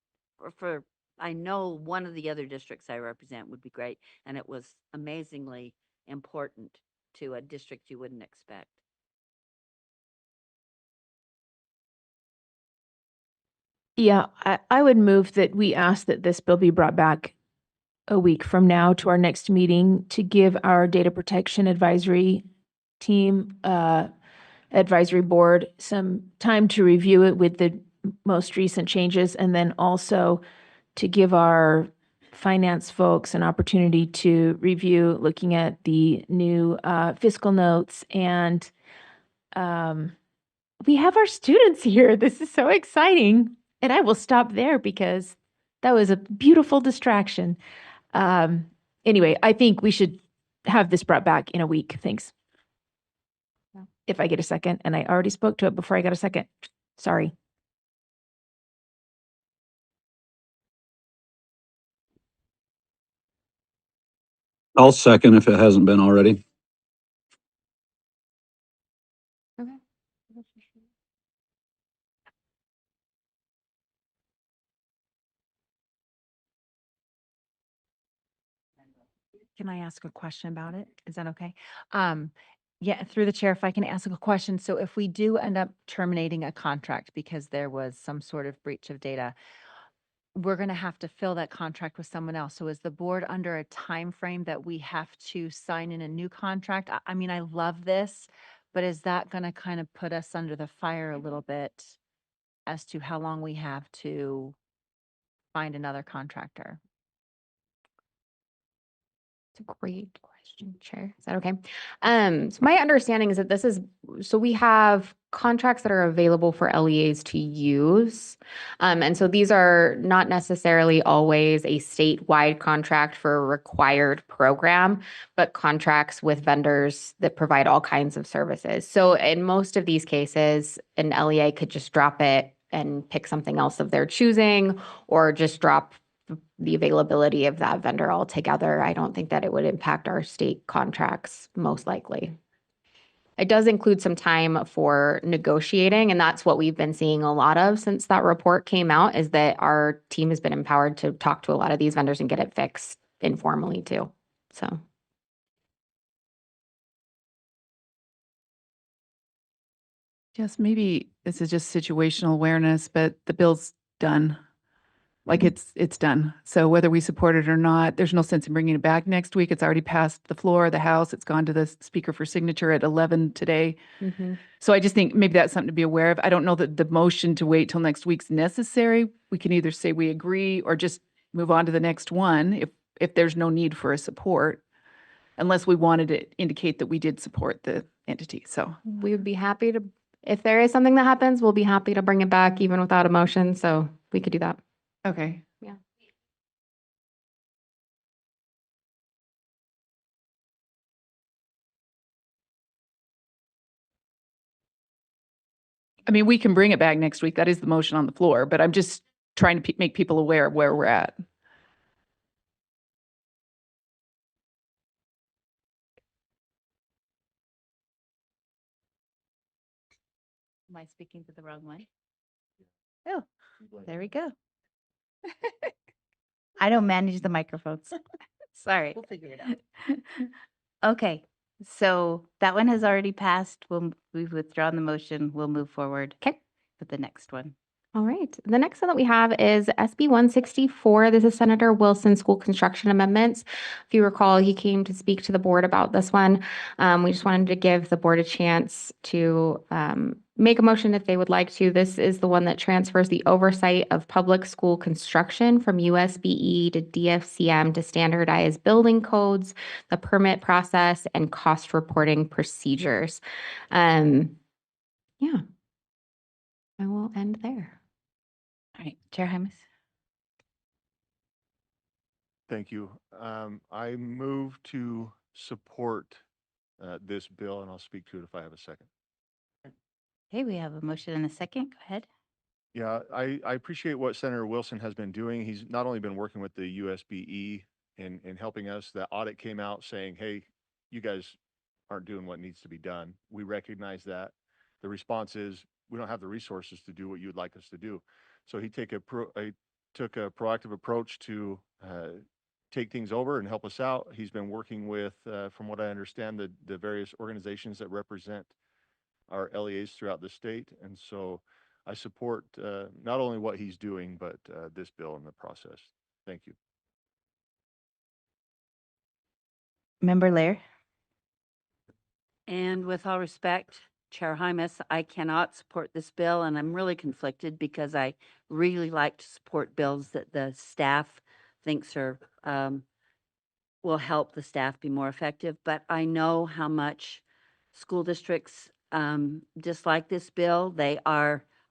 for I know one of the other districts I represent would be great, and it was amazingly important to a district you wouldn't expect. Yeah, I would move that we ask that this bill be brought back a week from now to our next meeting to give our data protection advisory team, advisory board some time to review it with the most recent changes, and then also to give our finance folks an opportunity to review looking at the new fiscal notes. And we have our students here. This is so exciting. And I will stop there because that was a beautiful distraction. Anyway, I think we should have this brought back in a week. Thanks. If I get a second, and I already spoke to it before I got a second. Sorry. I'll second if it hasn't been already. Can I ask a question about it? Is that okay? Yeah, through the chair, if I can ask a question. So if we do end up terminating a contract because there was some sort of breach of data, we're going to have to fill that contract with someone else. So is the board under a time frame that we have to sign in a new contract? I mean, I love this, but is that going to kind of put us under the fire a little bit as to how long we have to find another contractor? It's a great question, Chair. Is that okay? So my understanding is that so we have contracts that are available for LEAs to use. And so these are not necessarily always a statewide contract for a required program, but contracts with vendors that provide all kinds of services. So in most of these cases, an LEA could just drop it and pick something else of their choosing, or just drop the availability of that vendor altogether. I don't think that it would impact our state contracts, most likely. It does include some time for negotiating, and that's what we've been seeing a lot of since that report came out, is that our team has been empowered to talk to a lot of these vendors and get it fixed informally too. So. Yes, maybe this is just situational awareness, but the bill's done. Like it's done. So whether we support it or not, there's no sense in bringing it back next week. It's already passed the floor of the House. It's gone to the speaker for signature at 11 today. So I just think maybe that's something to be aware of. I don't know that the motion to wait till next week's necessary. We can either say we agree or just move on to the next one if there's no need for a support, unless we wanted to indicate that we did support the entity. So We would be happy to, if there is something that happens, we'll be happy to bring it back even without a motion. So we could do that. okay. Yeah. I mean, we can bring it back next week. That is the motion on the floor, but I'm just trying to make people aware of where we're at. Am I speaking to the wrong one? Oh, there we go. I don't manage the microphones. Sorry. We'll figure it out. Okay, so that one has already passed. We've withdrawn the motion. We'll move forward. Okay. With the next one. All right. The next one that we have is SB 164. This is Senator Wilson's school construction amendments. If you recall, he came to speak to the board about this one. We just wanted to give the board a chance to make a motion if they would like to. This is the one that transfers the oversight of public school construction from USBE to DFCM to standardize building codes, the permit process, and cost reporting procedures. Yeah. I will end there. All right, Chair Hymas. Thank you. I move to support this bill, and I'll speak to it if I have a second. Okay, we have a motion and a second. Go ahead. Yeah, I appreciate what Senator Wilson has been doing. He's not only been working with the USBE in helping us. The audit came out saying, hey, you guys aren't doing what needs to be done. We recognize that. The response is, we don't have the resources to do what you'd like us to do. So he took a proactive approach to take things over and help us out. He's been working with, from what I understand, the various organizations that represent our LEAs throughout the state. And so I support not only what he's doing, but this bill in the process. Thank you. Member Lair. And with all respect, Chair Hymas, I cannot support this bill, and I'm really conflicted because I really like to support bills that the staff thinks are will help the staff be more effective. But I know how much school districts dislike this bill.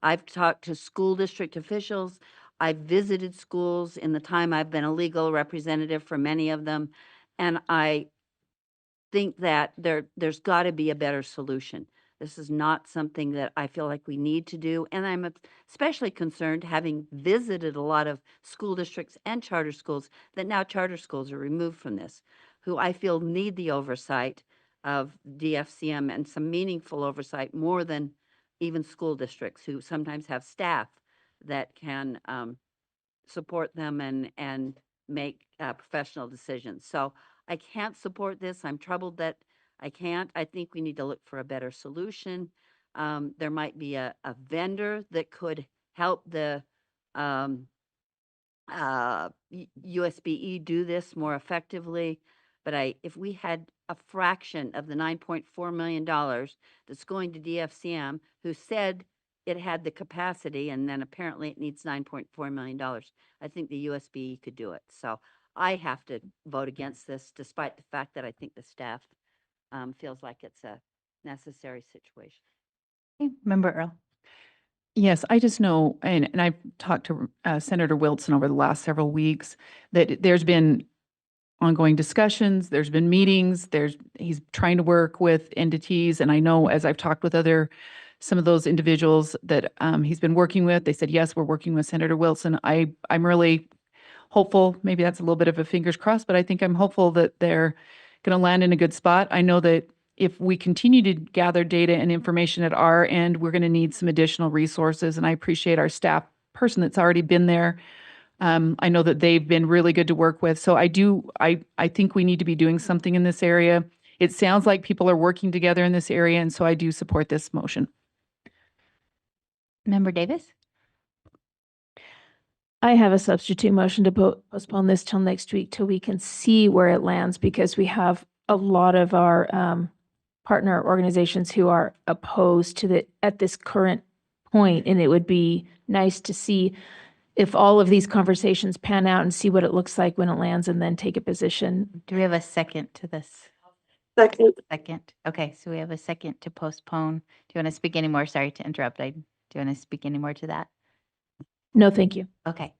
I've talked to school district officials. I've visited schools in the time I've been a legal representative for many of them, and I think that there's got to be a better solution. This is not something that I feel like we need to do. And I'm especially concerned, having visited a lot of school districts and charter schools, that now charter schools are removed from this, who I feel need the oversight of DFCM and some meaningful oversight more than even school districts, who sometimes have staff that can support them and make professional decisions. So I can't support this. I'm troubled that I can't. I think we need to look for a better solution. There might be a vendor that could help the USBE do this more effectively. But if we had a fraction of the $9.4 million that's going to DFCM, who said it had the capacity, and then apparently it needs $9.4 million, I think the USBE could do it. So I have to vote against this, despite the fact that I think the staff feels like it's a necessary situation. Okay, Member Earl. Yes, I just know, and I've talked to Senator Wilson over the last several weeks, that there's been ongoing discussions, there's been meetings, he's trying to work with entities, and I know as I've talked with some of those individuals that he's been working with, they said, yes, we're working with Senator Wilson. I'm really hopeful, maybe that's a little bit of a fingers crossed, but I think I'm hopeful that they're going to land in a good spot. I know that if we continue to gather data and information at our end, we're going to need some additional resources, and I appreciate our staff person that's already been there. I know that they've been really good to work with. So I think we need to be doing something in this area. It sounds like people are working together in this area, and so I do support this motion. Member Davis? I have a substitute motion to postpone this till next week till we can see where it lands, because we have a lot of our partner organizations who are opposed to at this current point, and it would be nice to see if all of these conversations pan out and see what it looks like when it lands, and then take a position. Do we have a second to this? Second. Second. Okay, so we have a second to postpone. Do you want to speak anymore? Sorry to interrupt. Do you want to speak any more to that? No, thank you. Okay.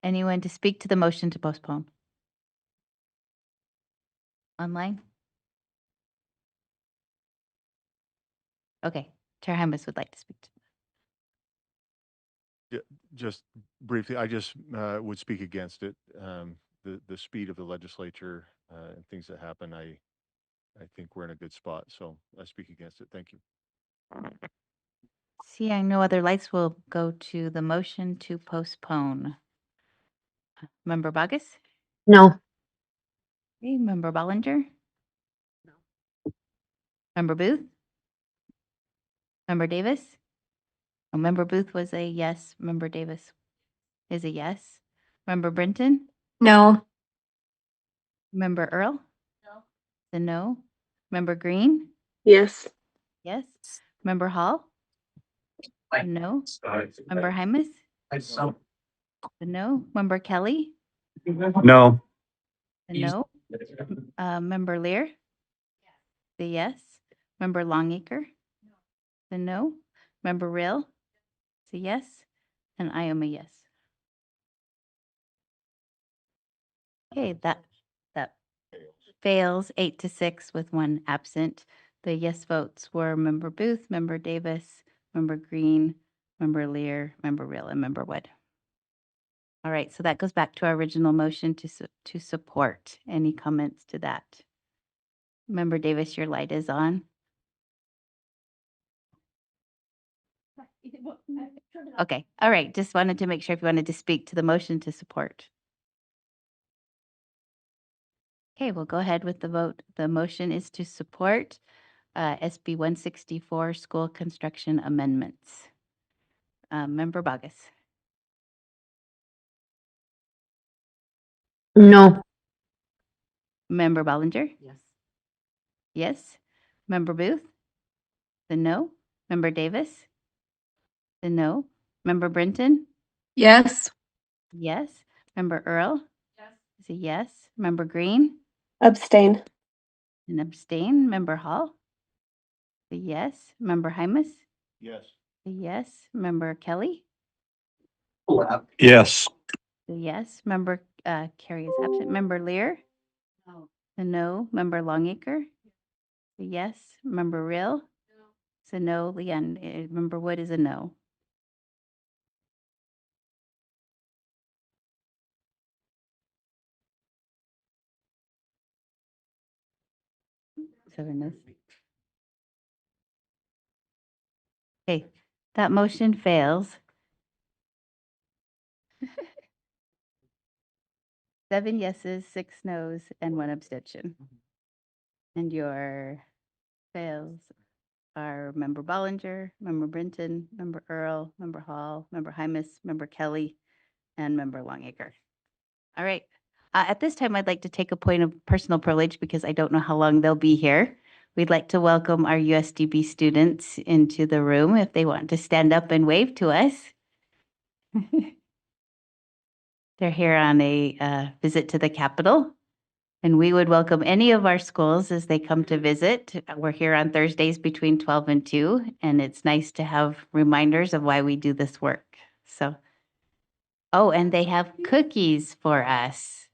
Anyone to speak to the motion to postpone? Online? Okay, Chair Hymas would like to speak to. Just briefly, I just would speak against it. The speed of the legislature and things that happen, I think we're in a good spot. So I speak against it. Thank you. Seeing no other lights, we'll go to the motion to postpone. Member Bogus? No. Okay, Member Bollinger? No. Member Booth? Member Davis? Oh, Member Booth was a yes. Member Davis is a yes. Member Brinton? No. Member Earl? No. The no. Member Green? Yes. Yes. Member Hall? The no. Member Hymas? The no. Member Kelly? No. The no. Member Lear? The yes. Member Longacre? The no. Member Rill? The yes. And I am a yes. Okay, that fails 8-6 with one absent. The yes votes were Member Booth, Member Davis, Member Green, Member Lear, Member Rill, and Member Wood. All right, so that goes back to our original motion to support. Any comments to that? Member Davis, your light is on. Okay, all right, just wanted to make sure if you wanted to speak to the motion to support. Okay, we'll go ahead with the vote. The motion is to support SB 164 school construction amendments. Member Bogus? No. Member Bollinger? Yes. Yes. Member Booth? The no. Member Davis? The no. Member Brinton? Yes. Yes. Member Earl? Yes. Is a yes. Member Green? Abstain. An abstain. Member Hall? A yes. Member Hymas? Yes. A yes. Member Kelly? Yes. A yes. Member Carrie is absent. Member Lear? No. A no. Member Longacre? A yes. Member Rill? It's a no. Leanne, Member Wood is a no. Seven no's. Okay, that motion fails. 7 yeses, 6 noes, and 1 abstention. And your fails are Member Bollinger, Member Brinton, Member Earl, Member Hall, Member Hymus, Member Kelly, and Member Longacre. All right. At this time, I'd like to take a point of personal privilege because I don't know how long they'll be here. We'd like to welcome our USDB students into the room if they want to stand up and wave to us. They're here on a visit to the Capitol. And we would welcome any of our schools as they come to visit. We're here on Thursdays between 12 and 2, and it's nice to have reminders of why we do this work. So, oh, and they have cookies for us.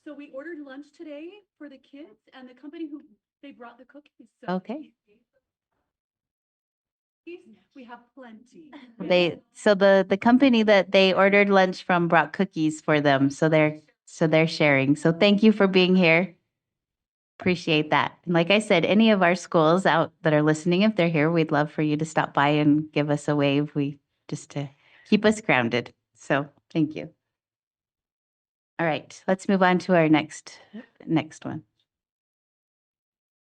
So we ordered lunch today for the kids and the company they brought the cookies. So Okay. we have plenty. The company that they ordered lunch from brought cookies for them, so they're sharing. So thank you for being here. Appreciate that. And like I said, any of our schools out that are listening, if they're here, we'd love for you to stop by and give us a wave. Just to keep us grounded. So thank you. All right, let's move on to our next one.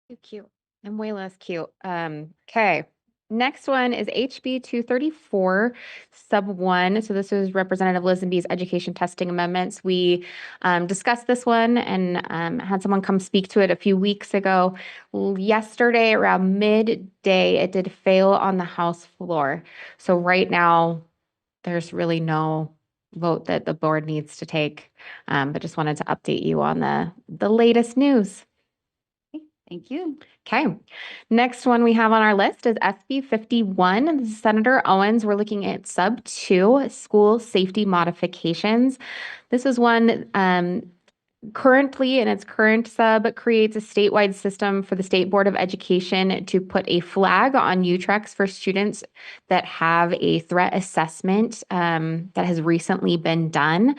Too cute. And way less cute. Okay. Next one is HB 234 sub 1. So this is Representative Lisenby's education testing amendments. We discussed this one and had someone come speak to it a few weeks ago. Yesterday around midday, it did fail on the House floor. So right now, there's really no vote that the board needs to take. But just wanted to update you on the latest news. Thank you. Okay. Next one we have on our list is SB 51. This is Senator Owens. We're looking at sub 2, school safety modifications. This is one currently in its current sub creates a statewide system for the State Board of Education to put a flag on U-Trex for students that have a threat assessment that has recently been done.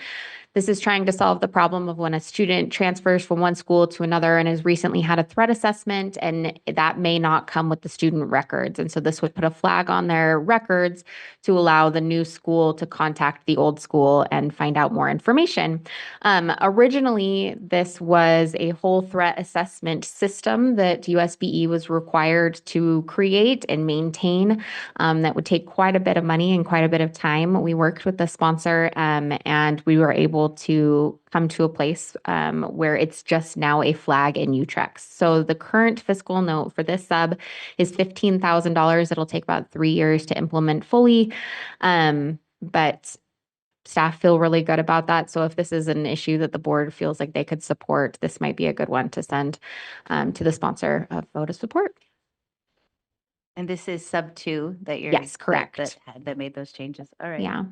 This is trying to solve the problem of when a student transfers from one school to another and has recently had a threat assessment, and that may not come with the student records. And so this would put a flag on their records to allow the new school to contact the old school and find out more information. Originally, this was a whole threat assessment system that USBE was required to create and maintain. That would take quite a bit of money and quite a bit of time. We worked with the sponsor and we were able to come to a place where it's just now a flag in U-Trex. So the current fiscal note for this sub is $15,000. It'll take about 3 years to implement fully. But staff feel really good about that. So if this is an issue that the board feels like they could support, this might be a good one to send to the sponsor of vote of support. And this is sub 2 that you're. Yes, correct. That made those changes. All right. Yeah.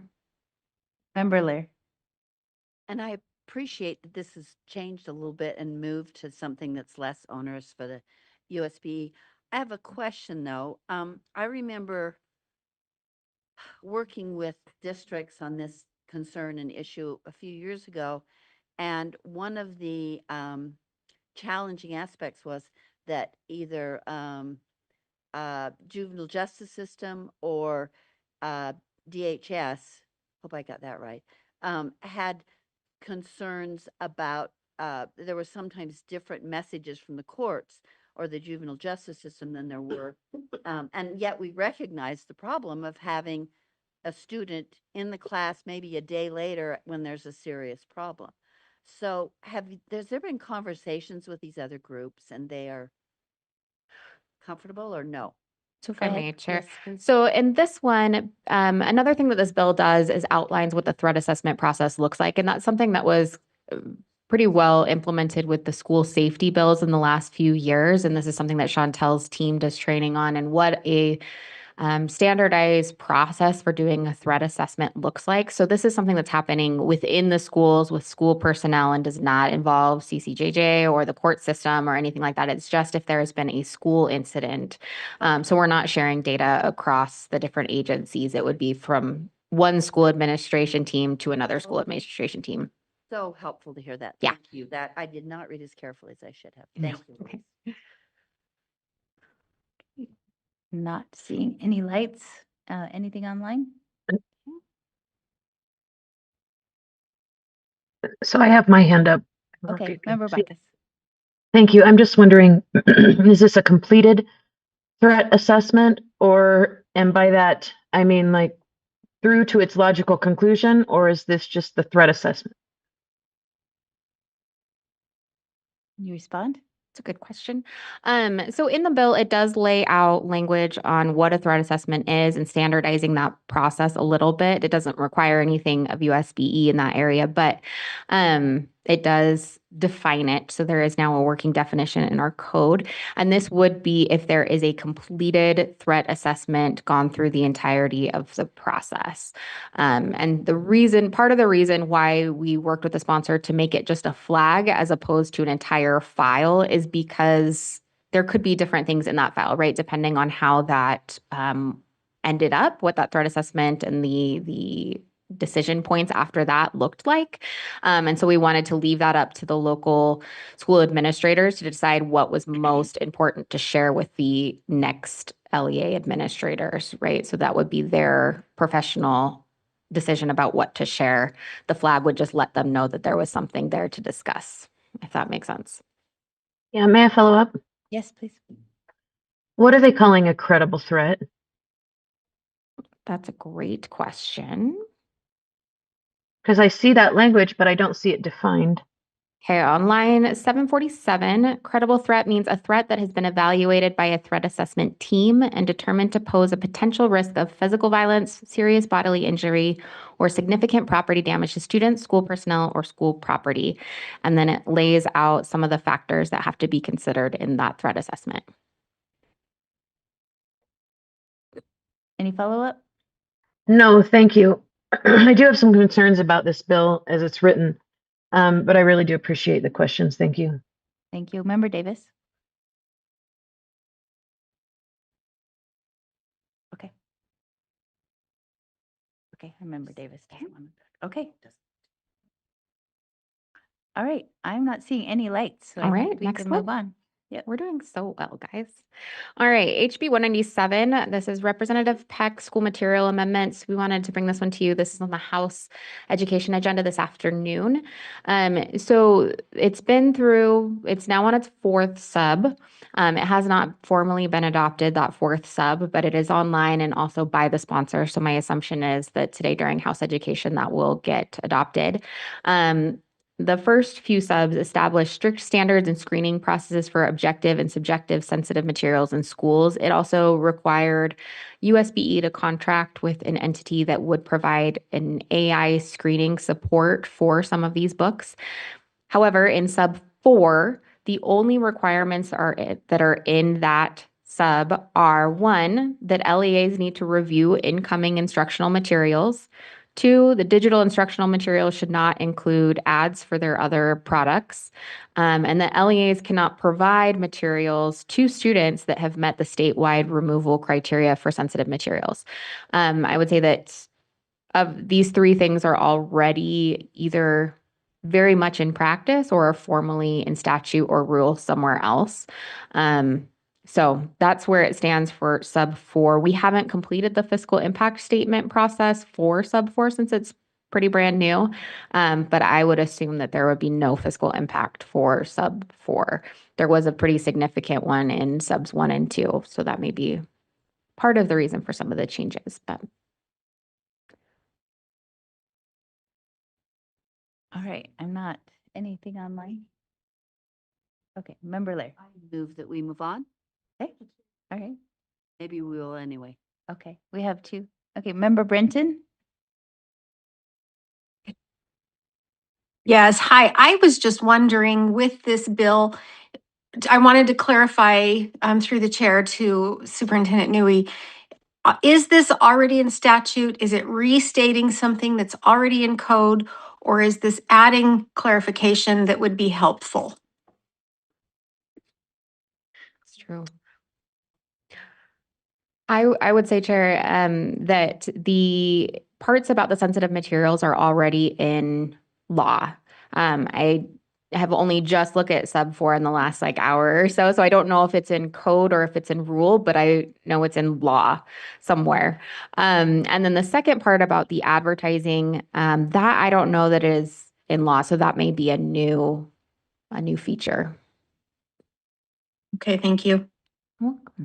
Member Lear. And I appreciate that this has changed a little bit and moved to something that's less onerous for the USBE. I have a question though. I remember working with districts on this concern and issue a few years ago. And one of the challenging aspects was that either juvenile justice system or DHS, hope I got that right, had concerns about there were sometimes different messages from the courts or the juvenile justice system than there were. And yet we recognized the problem of having a student in the class maybe a day later when there's a serious problem. So has there been conversations with these other groups and they are comfortable or no? So if I may, Chair. So in this one, another thing that this bill does is outlines what the threat assessment process looks like. And that's something that was pretty well implemented with the school safety bills in the last few years. And this is something that Chantel's team does training on, and what a standardized process for doing a threat assessment looks like. So this is something that's happening within the schools with school personnel and does not involve CCJJ or the court system or anything like that. It's just if there has been a school incident. So we're not sharing data across the different agencies. It would be from one school administration team to another school administration team. So helpful to hear that. Yeah. Thank you. That I did not read as carefully as I should have. Thank you. Okay. Not seeing any lights. Anything online? So I have my hand up. Okay, Member Backus. Thank you. I'm just wondering, is this a completed threat assessment and by that, I mean like through to its logical conclusion, or is this just the threat assessment? Can you respond? It's a good question. So in the bill, it does lay out language on what a threat assessment is and standardizing that process a little bit. It doesn't require anything of USBE in that area, but it does define it. So there is now a working definition in our code. And this would be if there is a completed threat assessment gone through the entirety of the process. And part of the reason why we worked with the sponsor to make it just a flag as opposed to an entire file is because there could be different things in that file, right? Depending on how that ended up, what that threat assessment and the decision points after that looked like. And so we wanted to leave that up to the local school administrators to decide what was most important to share with the next LEA administrators, right? So that would be their professional decision about what to share. The flag would just let them know that there was something there to discuss, if that makes sense. Yeah, may I follow up? Yes, please. What are they calling a credible threat? That's a great question. Because I see that language, but I don't see it defined. Okay, on line 747, credible threat means a threat that has been evaluated by a threat assessment team and determined to pose a potential risk of physical violence, serious bodily injury, or significant property damage to students, school personnel, or school property. And then it lays out some of the factors that have to be considered in that threat assessment. Any follow-up? No, thank you. I do have some concerns about this bill as it's written, but I really do appreciate the questions. Thank you. Thank you. Member Davis? Okay. Okay, I remember Davis. doesn't want to- Okay. All right, I'm not seeing any lights, so I All think right, we next can one. move on. Yep. We're doing so well, guys. All right, HB 197. This is Representative Peck School Material Amendments. We wanted to bring this one to you. This is on the House Education agenda this afternoon. So it's now on its fourth sub. It has not formally been adopted, that fourth sub, but it is online and also by the sponsor. So my assumption is that today during House Education that will get adopted. The first few subs establish strict standards and screening processes for objective and subjective sensitive materials in schools. It also required USBE to contract with an entity that would provide an AI screening support for some of these books. However, in sub 4, the only requirements that are in that sub are 1, that LEAs need to review incoming instructional materials. 2, the digital instructional materials should not include ads for their other products. And the LEAs cannot provide materials to students that have met the statewide removal criteria for sensitive materials. I would say that of these 3 things are already either very much in practice or are formally in statute or rule somewhere else. So that's where it stands for sub 4. We haven't completed the fiscal impact statement process for sub 4 since it's pretty brand new. But I would assume that there would be no fiscal impact for sub 4. There was a pretty significant one in subs 1 and 2. So that may be part of the reason for some of the changes, but. All right, I'm not, anything online? Okay, Member Lair. Move that we move on. Okay, all right, Maybe we will anyway. okay, we have 2. Okay, Member Brenton? Yes, hi. I was just wondering with this bill, I wanted to clarify through the chair to Superintendent Newey. Is this already in statute? Is it restating something that's already in code? Or is this adding clarification that would be helpful? It's true. I would say, Chair, that the parts about the sensitive materials are already in law. I have only just looked at sub 4 in the last hour or so I don't know if it's in code or if it's in rule, but I know it's in law somewhere. And then the second part about the advertising, that I don't know that is in law. So that may be a new feature. Okay, thank you.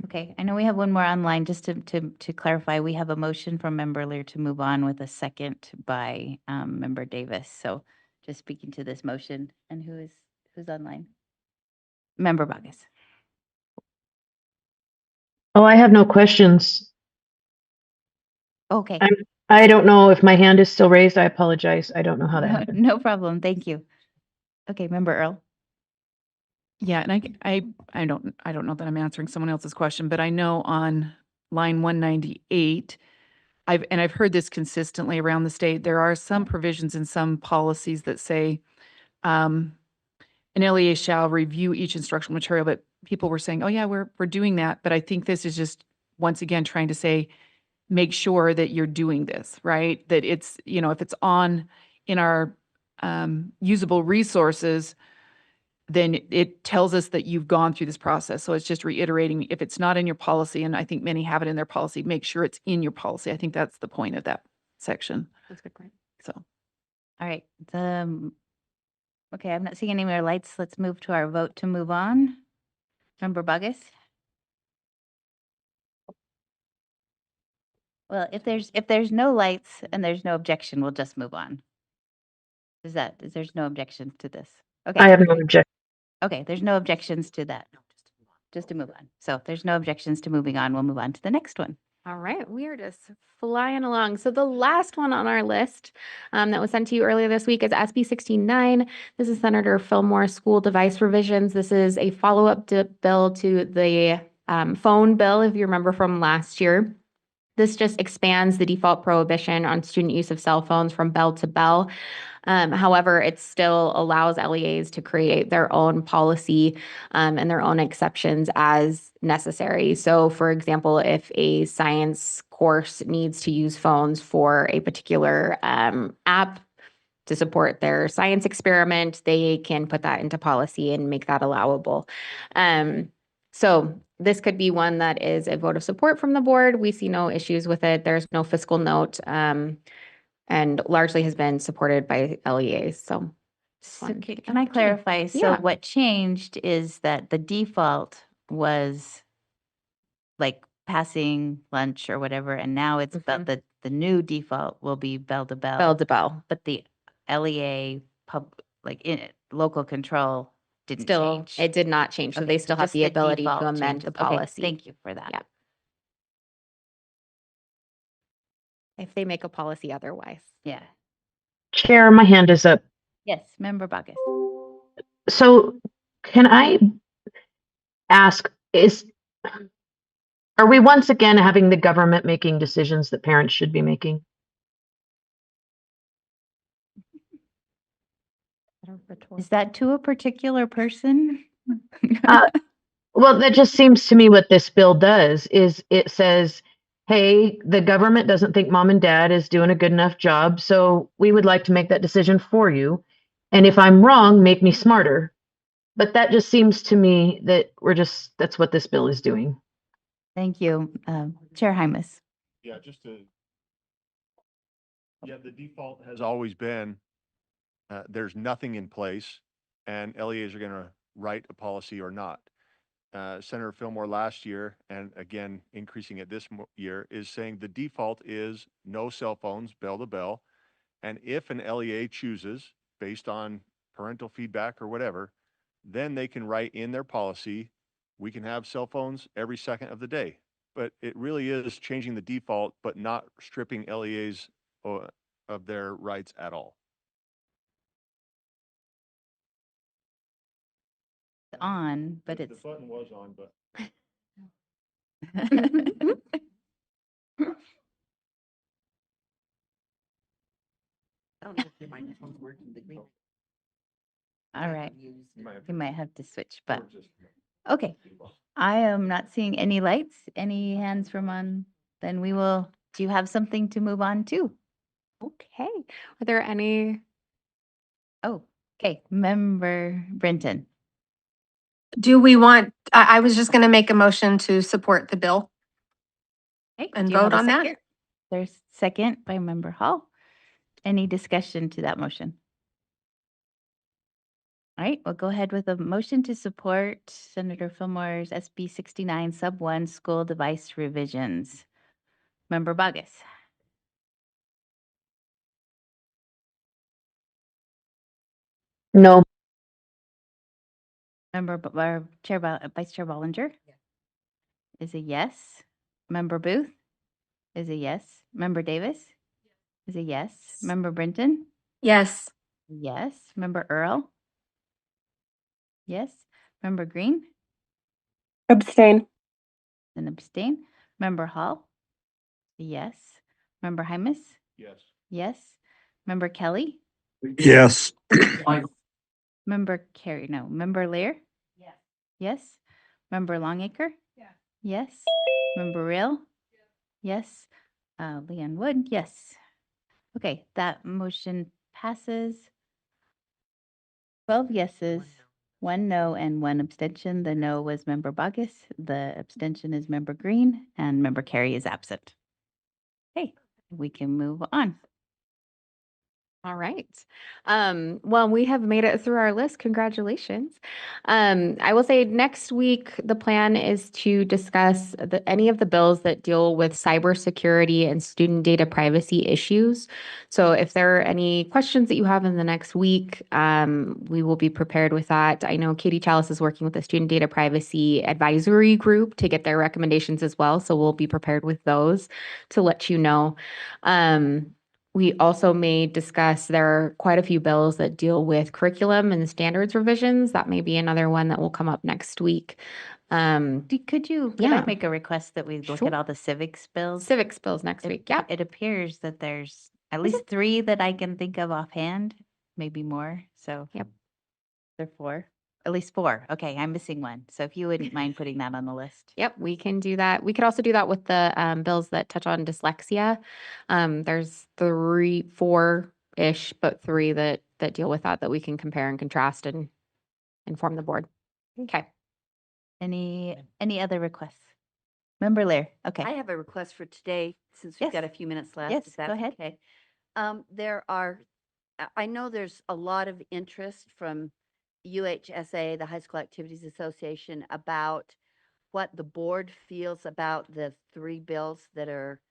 Okay, I know we have one more online, just to clarify, we have a motion from Member Lear to move on with a second by Member Davis. So just speaking to this motion, and who's online? Member Bogus. Oh, I have no questions. Okay, I don't know if my hand is still raised. I apologize. I don't know how that no, happened. no problem, thank you. Okay, Member Earl. Yeah, and I don't know that I'm answering someone else's question, but I know on line 198, I've heard this consistently around the state, there are some provisions in some policies that say, an LEA shall review each instructional material, but people were saying, oh yeah, we're doing that. But I think this is just, once again, trying to say, make sure that you're doing this, right? That it's, if it's in our usable resources, then it tells us that you've gone through this process. So it's just reiterating, if it's not in your policy, and I think many have it in their policy, make sure it's in your policy. I think that's the point of that section. That's a good point. So, All right, okay, I'm not seeing any more lights. Let's move to our vote to move on. Member Bogus? Well, if there's no lights and there's no objection, we'll just move on. There's no objection to this? Okay. I have no objection. Okay, there's no objections to that. Just to move on. So if there's no objections to moving on, we'll move on to the next one. All right, we are just flying along. So the last one on our list that was sent to you earlier this week is SB 69. This is Senator Fillmore's school device revisions. This is a follow-up bill to the phone bill, if you remember from last year. This just expands the default prohibition on student use of cell phones from bell to bell. However, it still allows LEAs to create their own policy and their own exceptions as necessary. So, for example, if a science course needs to use phones for a particular app to support their science experiment, they can put that into policy and make that allowable. So this could be one that is a vote of support from the board. We see no issues with it. There's no fiscal note, and largely has been supported by LEAs. So So can I clarify? So Yeah. what changed is that the default was like passing lunch or whatever, and now it's about the new default will be bell to bell. Bell to bell. But the LEA local control didn't Still, change. it did not change. So Okay, they still have just the ability to default amend changes. the Okay, policy. thank you for that. Yeah. If they make a policy otherwise. Yeah. Chair, my hand is up. Yes, Member Bogus. So can I ask, are we once again having the government making decisions that parents should be making? Is that to a particular person? Well, that just seems to me what this bill does is it says, hey, the government doesn't think mom and dad is doing a good enough job, so we would like to make that decision for you. And if I'm wrong, make me smarter. But that just seems to me that that's what this bill is doing. Thank you. Chair Hymas. Yeah, the default has always been, there's nothing in place and LEAs are going to write a policy or not. Senator Fillmore last year, and again, increasing it this year, is saying the default is no cell phones, bell to bell. And if an LEA chooses, based on parental feedback or whatever, then they can write in their policy, we can have cell phones every second of the day. But it really is changing the default, but not stripping LEAs of their rights at all. On, but The it's button was on, but I don't know if your microphone's working, the green. all right. You might have to switch, but or okay. I am not seeing any lights, any hands from on. Then do you have something to move on to? Okay. Are there any? Oh, okay. Member Brenton. Do we want, I was just going to make a motion to support the bill Okay, and do you have vote a on that. second? There's second by Member Hall. Any discussion to that motion? All right, we'll go ahead with a motion to support Senator Fillmore's SB 69 Sub 1 school device revisions. Member Bogus. No. Vice Chair Bollinger is a yes. Member Booth is a yes. Member Davis is a yes. Member Brinton? Yes. Yes. Member Earl? Yes. Member Green? Abstain. An abstain. Member Hall? Yes. Member Hymus? Yes. Yes. Member Kelly? Yes. Member Carey, no. Member Lear? Yes. Yes. Member Longacre? Yeah. Yes. Member Real? Yes. Leon Wood? Yes. Okay, that motion passes. 12 yeses, 1 no, and 1 abstention. The no was Member Bogus, the abstention is Member Green, and Member Carey is absent. Okay, we can move on. All right. Well, we have made it through our list. Congratulations. I will say next week, the plan is to discuss any of the bills that deal with cybersecurity and student data privacy issues. So if there are any questions that you have in the next week, we will be prepared with that. I know Katie Chalice is working with the Student Data Privacy Advisory Group to get their recommendations as well. So we'll be prepared with those to let you know. We also may discuss, there are quite a few bills that deal with curriculum and standards revisions. That may be another one that will come up next week. Could Yeah. I make a request that we look Sure. at all the civics bills? Civics bills next week. Yeah. It appears that there's at least 3 that I can think of offhand, maybe more. So Yep. there are 4, at least 4. Okay, I'm missing one. So if you wouldn't mind putting that on the list. Yep, we can do that. We could also do that with the bills that touch on dyslexia. There's 3, 4-ish, but 3 that deal with that we can compare and contrast and inform the board. Okay. Any other requests? Member Lear, okay. I have a request for today, since we've got a Yes. few minutes left. Yes, if that's go ahead. Okay. I know there's a lot of interest from UHSA, the High School Activities Association, about what the board feels about the 3 bills that are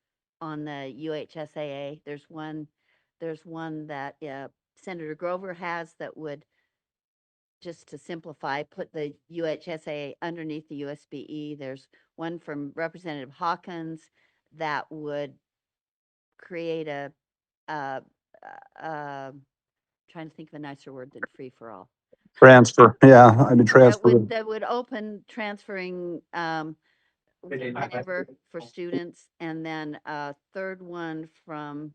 on the UHSAA. There's one that Senator Grover has that would, just to simplify, put the UHSA underneath the USBE. There's one from Representative Hawkins that would create trying to think of a nicer word than free for all. Transfer. Yeah, I mean, transfer. That would open transferring whenever for students, and then a third one from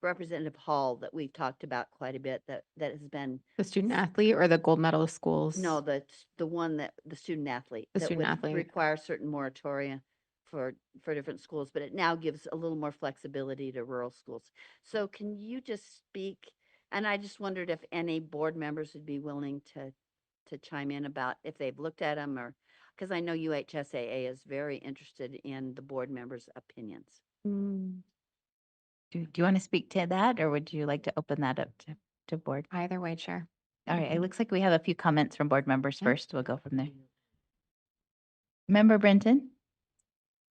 Representative Hall that we've talked about quite a bit, that has been The student athlete or the gold medalist schools? no, the one that the student athlete The that student would athlete. require certain moratoria for different schools, but it now gives a little more flexibility to rural schools. So can you just speak? And I just wondered if any board members would be willing to chime in about if they've looked at them, or because I know UHSAA is very interested in the board members' opinions. Mm, Do you want to speak to that, or would you like to open that up to board? Either way, Chair. All right, it looks like we have a few comments from board members Yeah. first. We'll go from there. Member Brinton?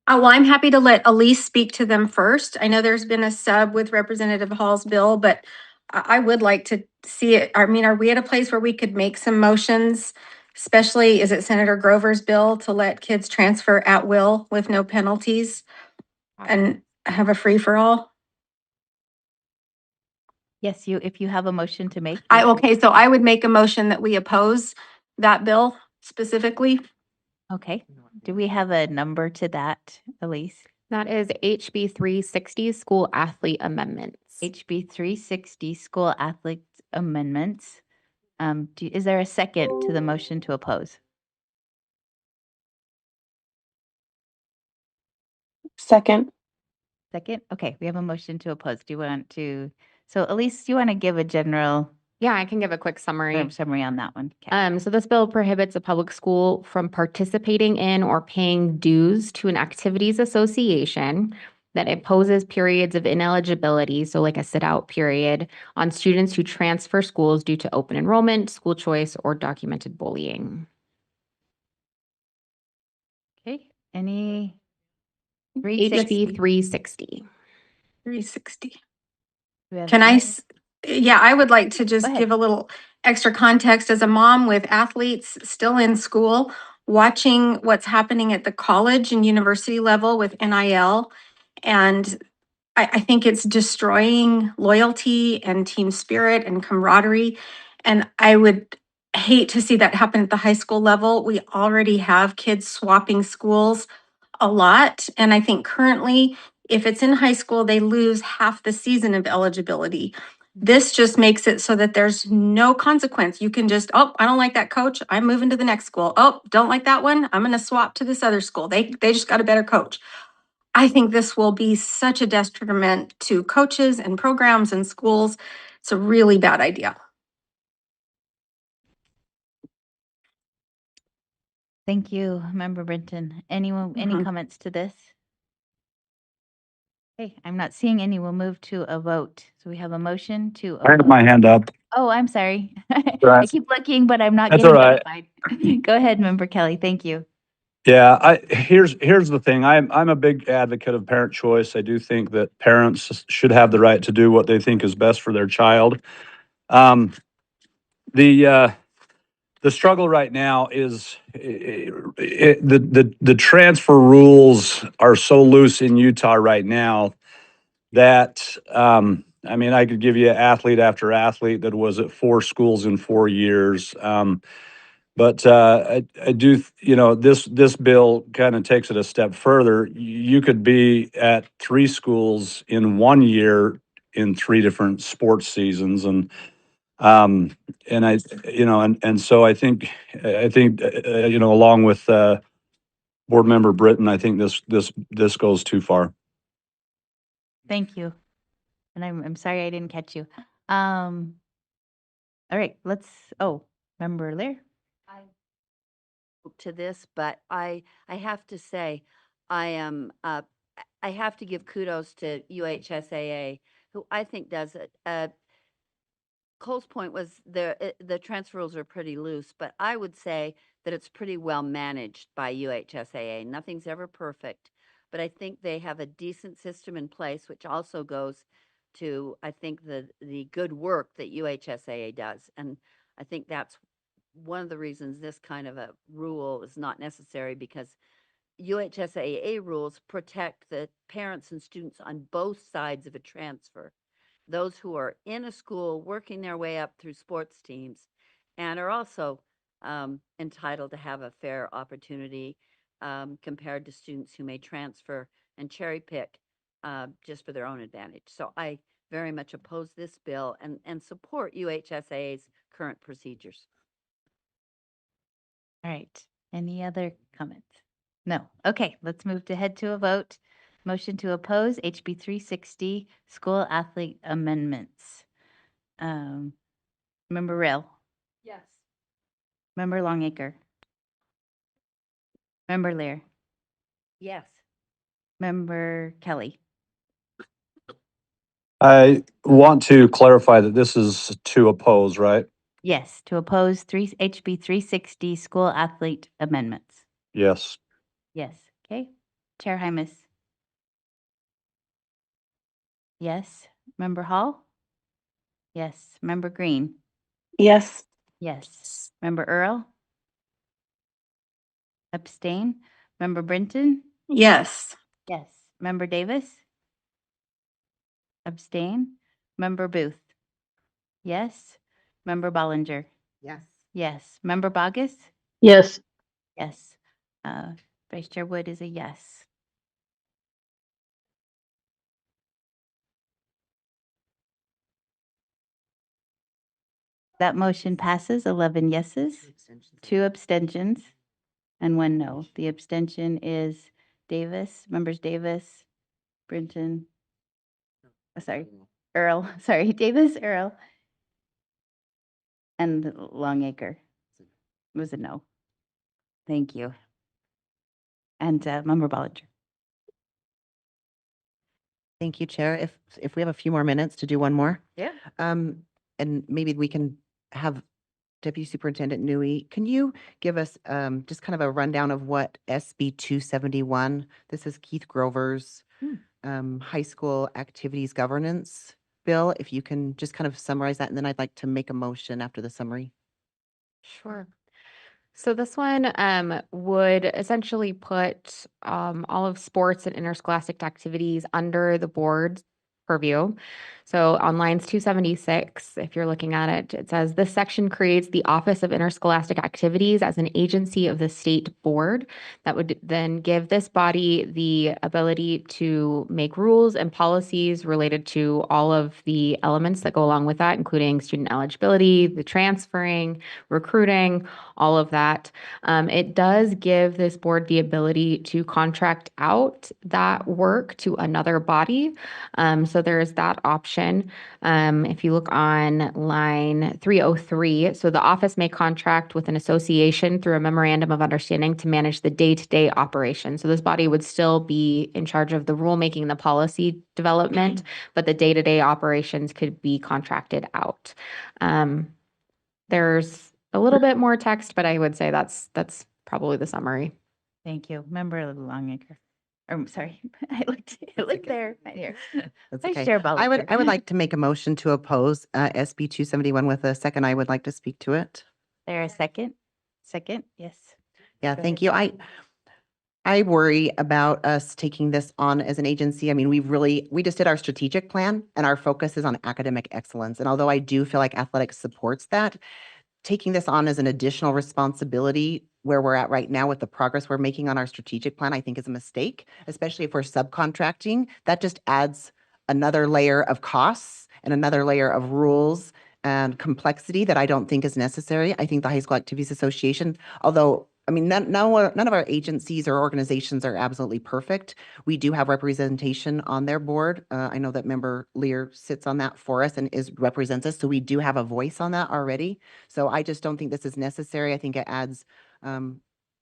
Well, I'm happy to let Elise speak to them first. I know there's been a sub with Representative Hall's bill, but I would like to see it. I mean, are we at a place where we could make some motions? Especially, is it Senator Grover's bill to let kids transfer at will with no penalties and have a free-for-all? Yes, if you have a motion to make. So I would make a motion that we oppose that bill specifically. Okay. Do we have a number to that, Elise? That is HB 360 school athlete amendments. HB 360 school athlete amendments. Is there a second to the motion to oppose? Second. Second? Okay, we have a motion to oppose. Do you want to, so Elise, do you want to give a general Yeah, I can give a quick summary. on that one? Okay. So this bill prohibits a public school from participating in or paying dues to an activities association that imposes periods of ineligibility, so like a sit-out period, on students who transfer schools due to open enrollment, school choice, or documented bullying. Okay, any? HB 360. 360. Do we have Can I, any- yeah, I would like to just ahead. give a little extra context as a mom with athletes still in school, watching what's happening at the college and university level with NIL. And I think it's destroying loyalty and team spirit and camaraderie. And I would hate to see that happen at the high school level. We already have kids swapping schools a lot. And I think currently, if it's in high school, they lose half the season of eligibility. This just makes it so that there's no consequence. You can just, oh, I don't like that coach. I'm moving to the next school. Oh, don't like that one. I'm going to swap to this other school. They just got a better coach. I think this will be such a detriment to coaches and programs and schools. It's a really bad idea. Thank you, Member Brinton. Anyone, any Mhm. comments to this? Okay, I'm not seeing any. We'll move to a vote. So we have a motion to a I have vote. my hand up. Oh, I'm sorry. I Right. keep looking, but I'm not That's getting all right. notified. Go ahead, Member Kelly. Thank you. Yeah, here's the thing. I'm a big advocate of parent choice. I do think that parents should have the right to do what they think is best for their child. Um, the struggle right now is the transfer rules are so loose in Utah right now that I mean, I could give you athlete after athlete that was at 4 schools in 4 years. But I do, this bill kind of takes it a step further. You could be at 3 schools in 1 year in 3 different sports seasons, and I, and so I think along with Board Member Britton, I think this goes too far. Thank you. And I'm sorry I didn't catch you. All right, Member Lear. To this, but I have to say, I have to give kudos to UHSAA, who I think does it. Cole's point was the transfer rules are pretty loose, but I would say that it's pretty well managed by UHSAA. Nothing's ever perfect, but I think they have a decent system in place, which also goes to, I think, the good work that UHSAA does. And I think that's one of the reasons this kind of a rule is not necessary, because UHSAA rules protect the parents and students on both sides of a transfer. Those who are in a school working their way up through sports teams and are also entitled to have a fair opportunity compared to students who may transfer and cherry pick just for their own advantage. So I very much oppose this bill and support UHSAA's current procedures. All right. Any other comments? No. Okay, let's move to head to a vote. Motion to oppose HB 360 school athlete amendments. Member Rail. Yes. Member Longacre. Member Lear. Yes. Member Kelly. I want to clarify that this is to oppose, right? Yes, to oppose HB 360 school athlete amendments. Yes. Yes. Okay. Chair Hymas. Yes. Member Hall. Yes. Member Green. Yes. Yes. Member Earl. Abstain. Member Brinton. Yes. Yes. Member Davis. Abstain. Member Booth. Yes. Member Bollinger. Yes. Yes. Member Bogus. Yes. Yes. Vice Chair Wood is a yes. That motion passes 11 yeses, 2 abstentions, and 1 no. The abstention is Davis, members Davis, Brinton, Earl, Davis, Earl, and Longacre. It was a no. Thank you. And Member Bollinger. Thank you, Chair. If we have a few more minutes to do one more. Yeah. And maybe we can have Deputy Superintendent Nui, can you give us just kind of a rundown of what SB 271, this is Keith Grover's high school activities governance bill, if you can just kind of summarize that, and then I'd like to make a motion after the summary. Sure. So this one would essentially put all of sports and interscholastic activities under the board's purview. So on lines 276, if you're looking at it, it says this section creates the Office of Interscholastic Activities as an agency of the state board that would then give this body the ability to make rules and policies related to all of the elements that go along with that, including student eligibility, the transferring, recruiting, all of that. It does give this board the ability to contract out that work to another body. So there's that option. If you look on line 303, so the office may contract with an association through a memorandum of understanding to manage the day-to-day operation. So this body would still be in charge of the rulemaking, the policy development, but the day-to-day operations could be contracted out. There's a little bit more text, but I would say that's probably the summary. Thank you. Member Longacre. Or sorry, I looked there, right here. That's Vice okay. Chair Boliker. I would like to make a motion to oppose SB 271 with a second. I would like to speak to it. There a second? Second, yes. Yeah, Go thank ahead. you. I worry about us taking this on as an agency. I mean, we just did our strategic plan and our focus is on academic excellence. And although I do feel like athletics supports that, taking this on as an additional responsibility where we're at right now with the progress we're making on our strategic plan, I think is a mistake, especially if we're subcontracting. That just adds another layer of costs and another layer of rules and complexity that I don't think is necessary. I think the High School Activities Association, although I mean, none of our agencies or organizations are absolutely perfect. We do have representation on their board. I know that Member Lear sits on that for us and represents us, so we do have a voice on that already. So I just don't think this is necessary. I think it adds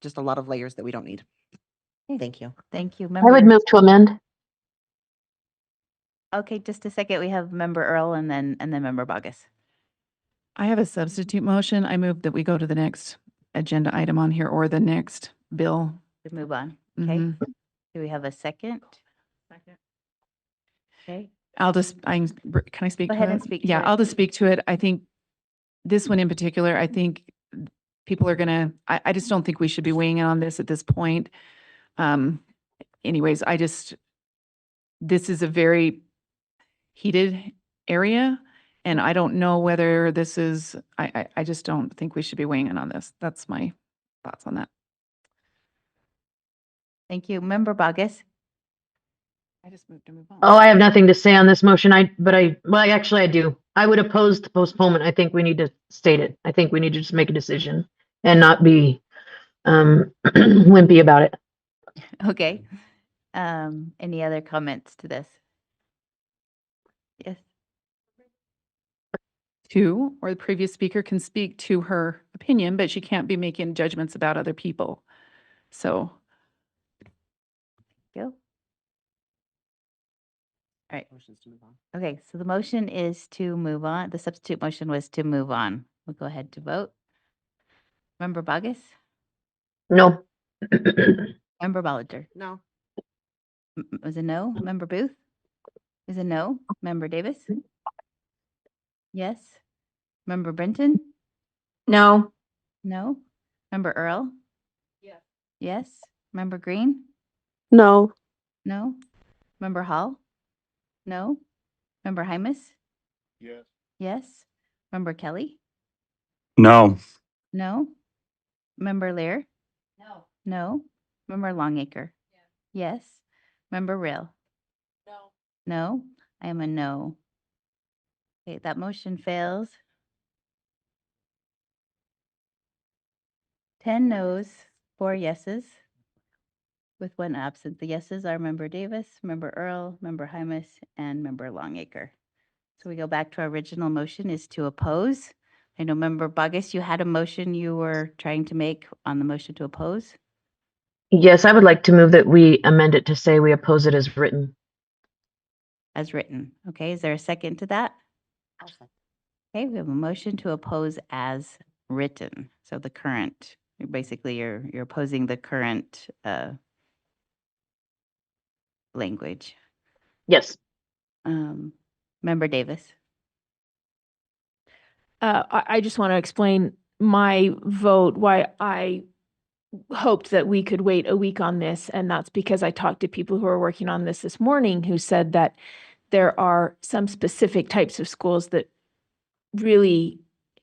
just a lot of layers that we don't need. Thank you. Thank you. I would Member, move to amend. okay, just a second. We have Member Earl and then Member Bogus. I have a substitute motion. I move that we go to the next agenda item on here or the next bill. To move on. Okay. Mhm. Do we have a second? Second. Okay. Can I speak Go to ahead it? and speak to Yeah, it. I'll just speak to it. I think this one in particular, I think people are gonna, I just don't think we should be weighing in on this at this point. Anyways, this is a very heated area. And I don't know whether this is, I just don't think we should be weighing in on this. That's my thoughts on that. Thank you. Member Bogus. I just moved to move on. Oh, I have nothing to say on this motion. Actually I do. I would oppose the postponement. I think we need to state it. I think we need to just make a decision and not be wimpy about it. Okay. Any other comments to this? Yes. Or the previous speaker can speak to her opinion, but she can't be making judgments about other people. So, Go. All right. Okay, so the motion is to move on. The substitute motion was to move on. We'll go ahead to vote. Member Bogus? No. Member Bollinger? No. Was a no? Member Booth? Is a no? Member Davis? Yes. Member Brenton? No. No. Member Earl? Yes. Yes. Member Green? No. No. Member Hall? No. Member Hymas? Yes. Yes. Member Kelly? No. No. Member Lear? No. No. Member Longacre? Yes. Member Rill? No. No. I am a no. Okay, that motion fails. 10 noes, 4 yeses, with 1 absent. The yeses are Member Davis, Member Earl, Member Hymas, and Member Longacre. So we go back to our original motion is to oppose. I know Member Bogus, you had a motion you were trying to make on the motion to oppose. Yes, I would like to move that we amend it to say we oppose it as written. as written. Okay, is there a second to that? Okay, we have a motion to oppose as written. So the current, basically you're opposing the current language. Yes. Member Davis. I just want to explain my vote, why I hoped that we could wait a week on this. And that's because I talked to people who are working on this morning who said that there are some specific types of schools that really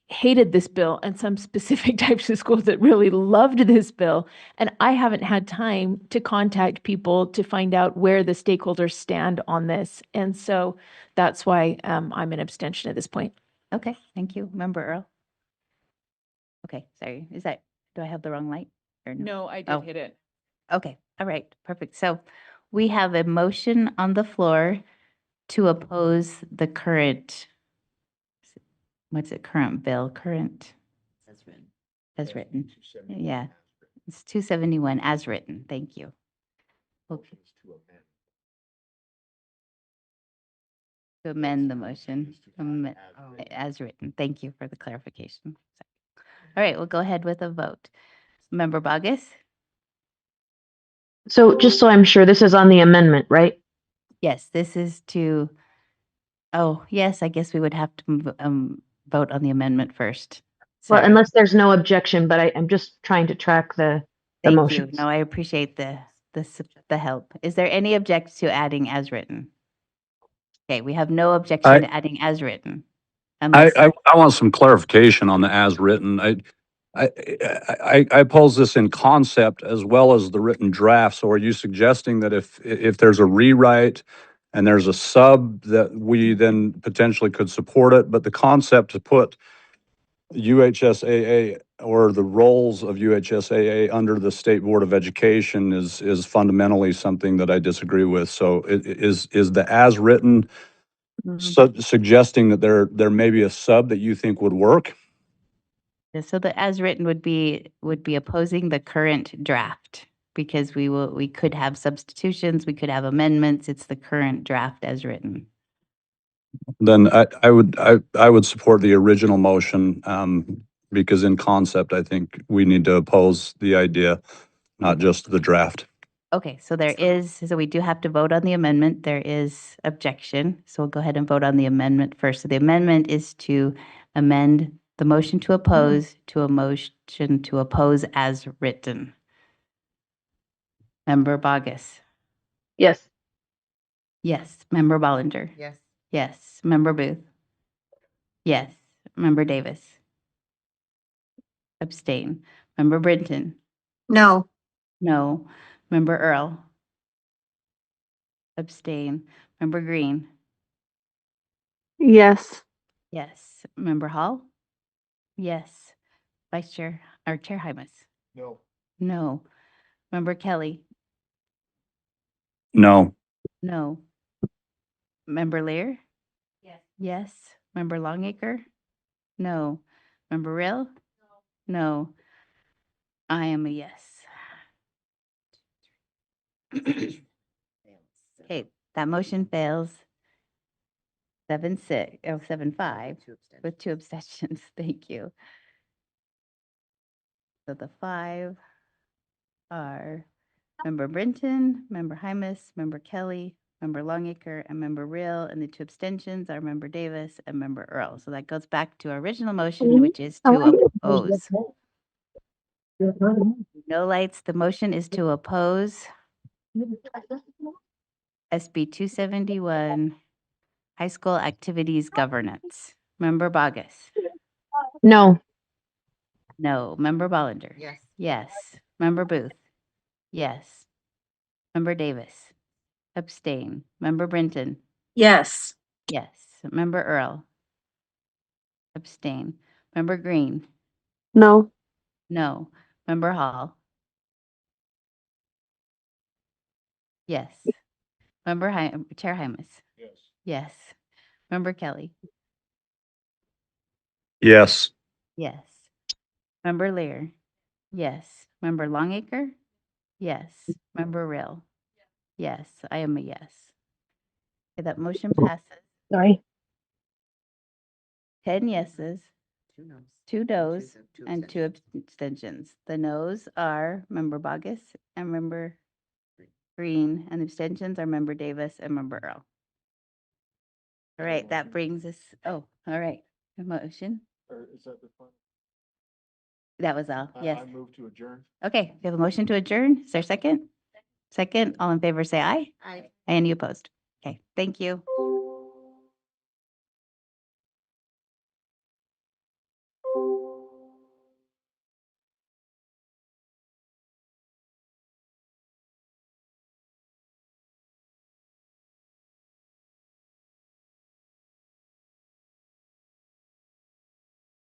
hated this bill and some specific types of schools that really loved this bill. And I haven't had time to contact people to find out where the stakeholders stand on this. And so that's why I'm an abstention at this point. Okay, thank you. Member Earl. Okay, sorry. Do I have the wrong light? Or No, I did Oh. hit it. Okay, all right, perfect. So we have a motion on the floor to oppose the current, what's it, current bill, current? As written. Yeah, it's 271 as written. Thank you. Okay. To amend the motion as written. Thank you for the clarification. All right, we'll go ahead with a vote. Member Bogus? So just so I'm sure, this is on the amendment, right? Yes, this is to, oh, yes, I guess we would have to vote on the amendment first. Well, Sorry. unless there's no objection, but I'm just trying to track the Thank you. motions. No, I appreciate the help. Is there any objection to adding as written? Okay, we have no objection to adding as written. Unless, I want some clarification on the as written. I pose this in concept as well as the written draft. So are you suggesting that if there's a rewrite and there's a sub that we then potentially could support it, but the concept to put UHSAA or the roles of UHSAA under the State Board of Education is fundamentally something that I disagree with. So is the as written suggesting that there may be a sub that you think would work? so the as written would be opposing the current draft because we could have substitutions, we could have amendments. It's the current draft as written. Then I would support the original motion, because in concept, I think we need to oppose the idea, not just the draft. Okay, so we do have to vote on the amendment. There is objection. So we'll go ahead and vote on the amendment first. So the amendment is to amend the motion to oppose to a motion to oppose as written. Member Bogus? Yes. Yes. Member Bollinger? Yes. Yes. Member Booth? Yes. Member Davis? Abstain. Member Brinton? No. No. Member Earl? Abstain. Member Green? Yes. Yes. Member Hall? Yes. Vice Chair, or Chair Hymas? No. No. Member Kelly? No. No. Member Lear? Yes. Yes. Member Longacre? No. Member Rill? No. I am a yes. Okay, that motion fails. 7-5 with 2 abstentions. Thank you. So the 5 are Member Brinton, Member Hymas, Member Kelly, Member Longacre, and Member Real, and the 2 abstentions are Member Davis and Member Earl. So that goes back to our original motion, which is to oppose. No lights. The motion is to oppose SB 271, High School Activities Governance. Member Bogus? No. No. Member Bollinger? Yes. Yes. Member Booth? Yes. Member Davis? Abstain. Member Brinton? Yes. Yes. Member Earl? Abstain. Member Green? No. No. Member Hall? Yes. Member Chair Hymas? Yes. Yes. Member Kelly? Yes. Yes. Member Lear? Yes. Member Longacre? Yes. Member Rill? Yes. I am a yes. Okay, that motion passes. Sorry. 10 yeses, 2 noes, and 2 abstentions. The noes are Member Bogus and Member Green, and the abstentions are Member Davis and Member Earl. All right, that brings us, all right, a motion. Or is that the final? That was all, yes. I move to adjourn. Okay, we have a motion to adjourn. Is there a second? Second, all in favor, say aye. I Any opposed? Okay, thank you.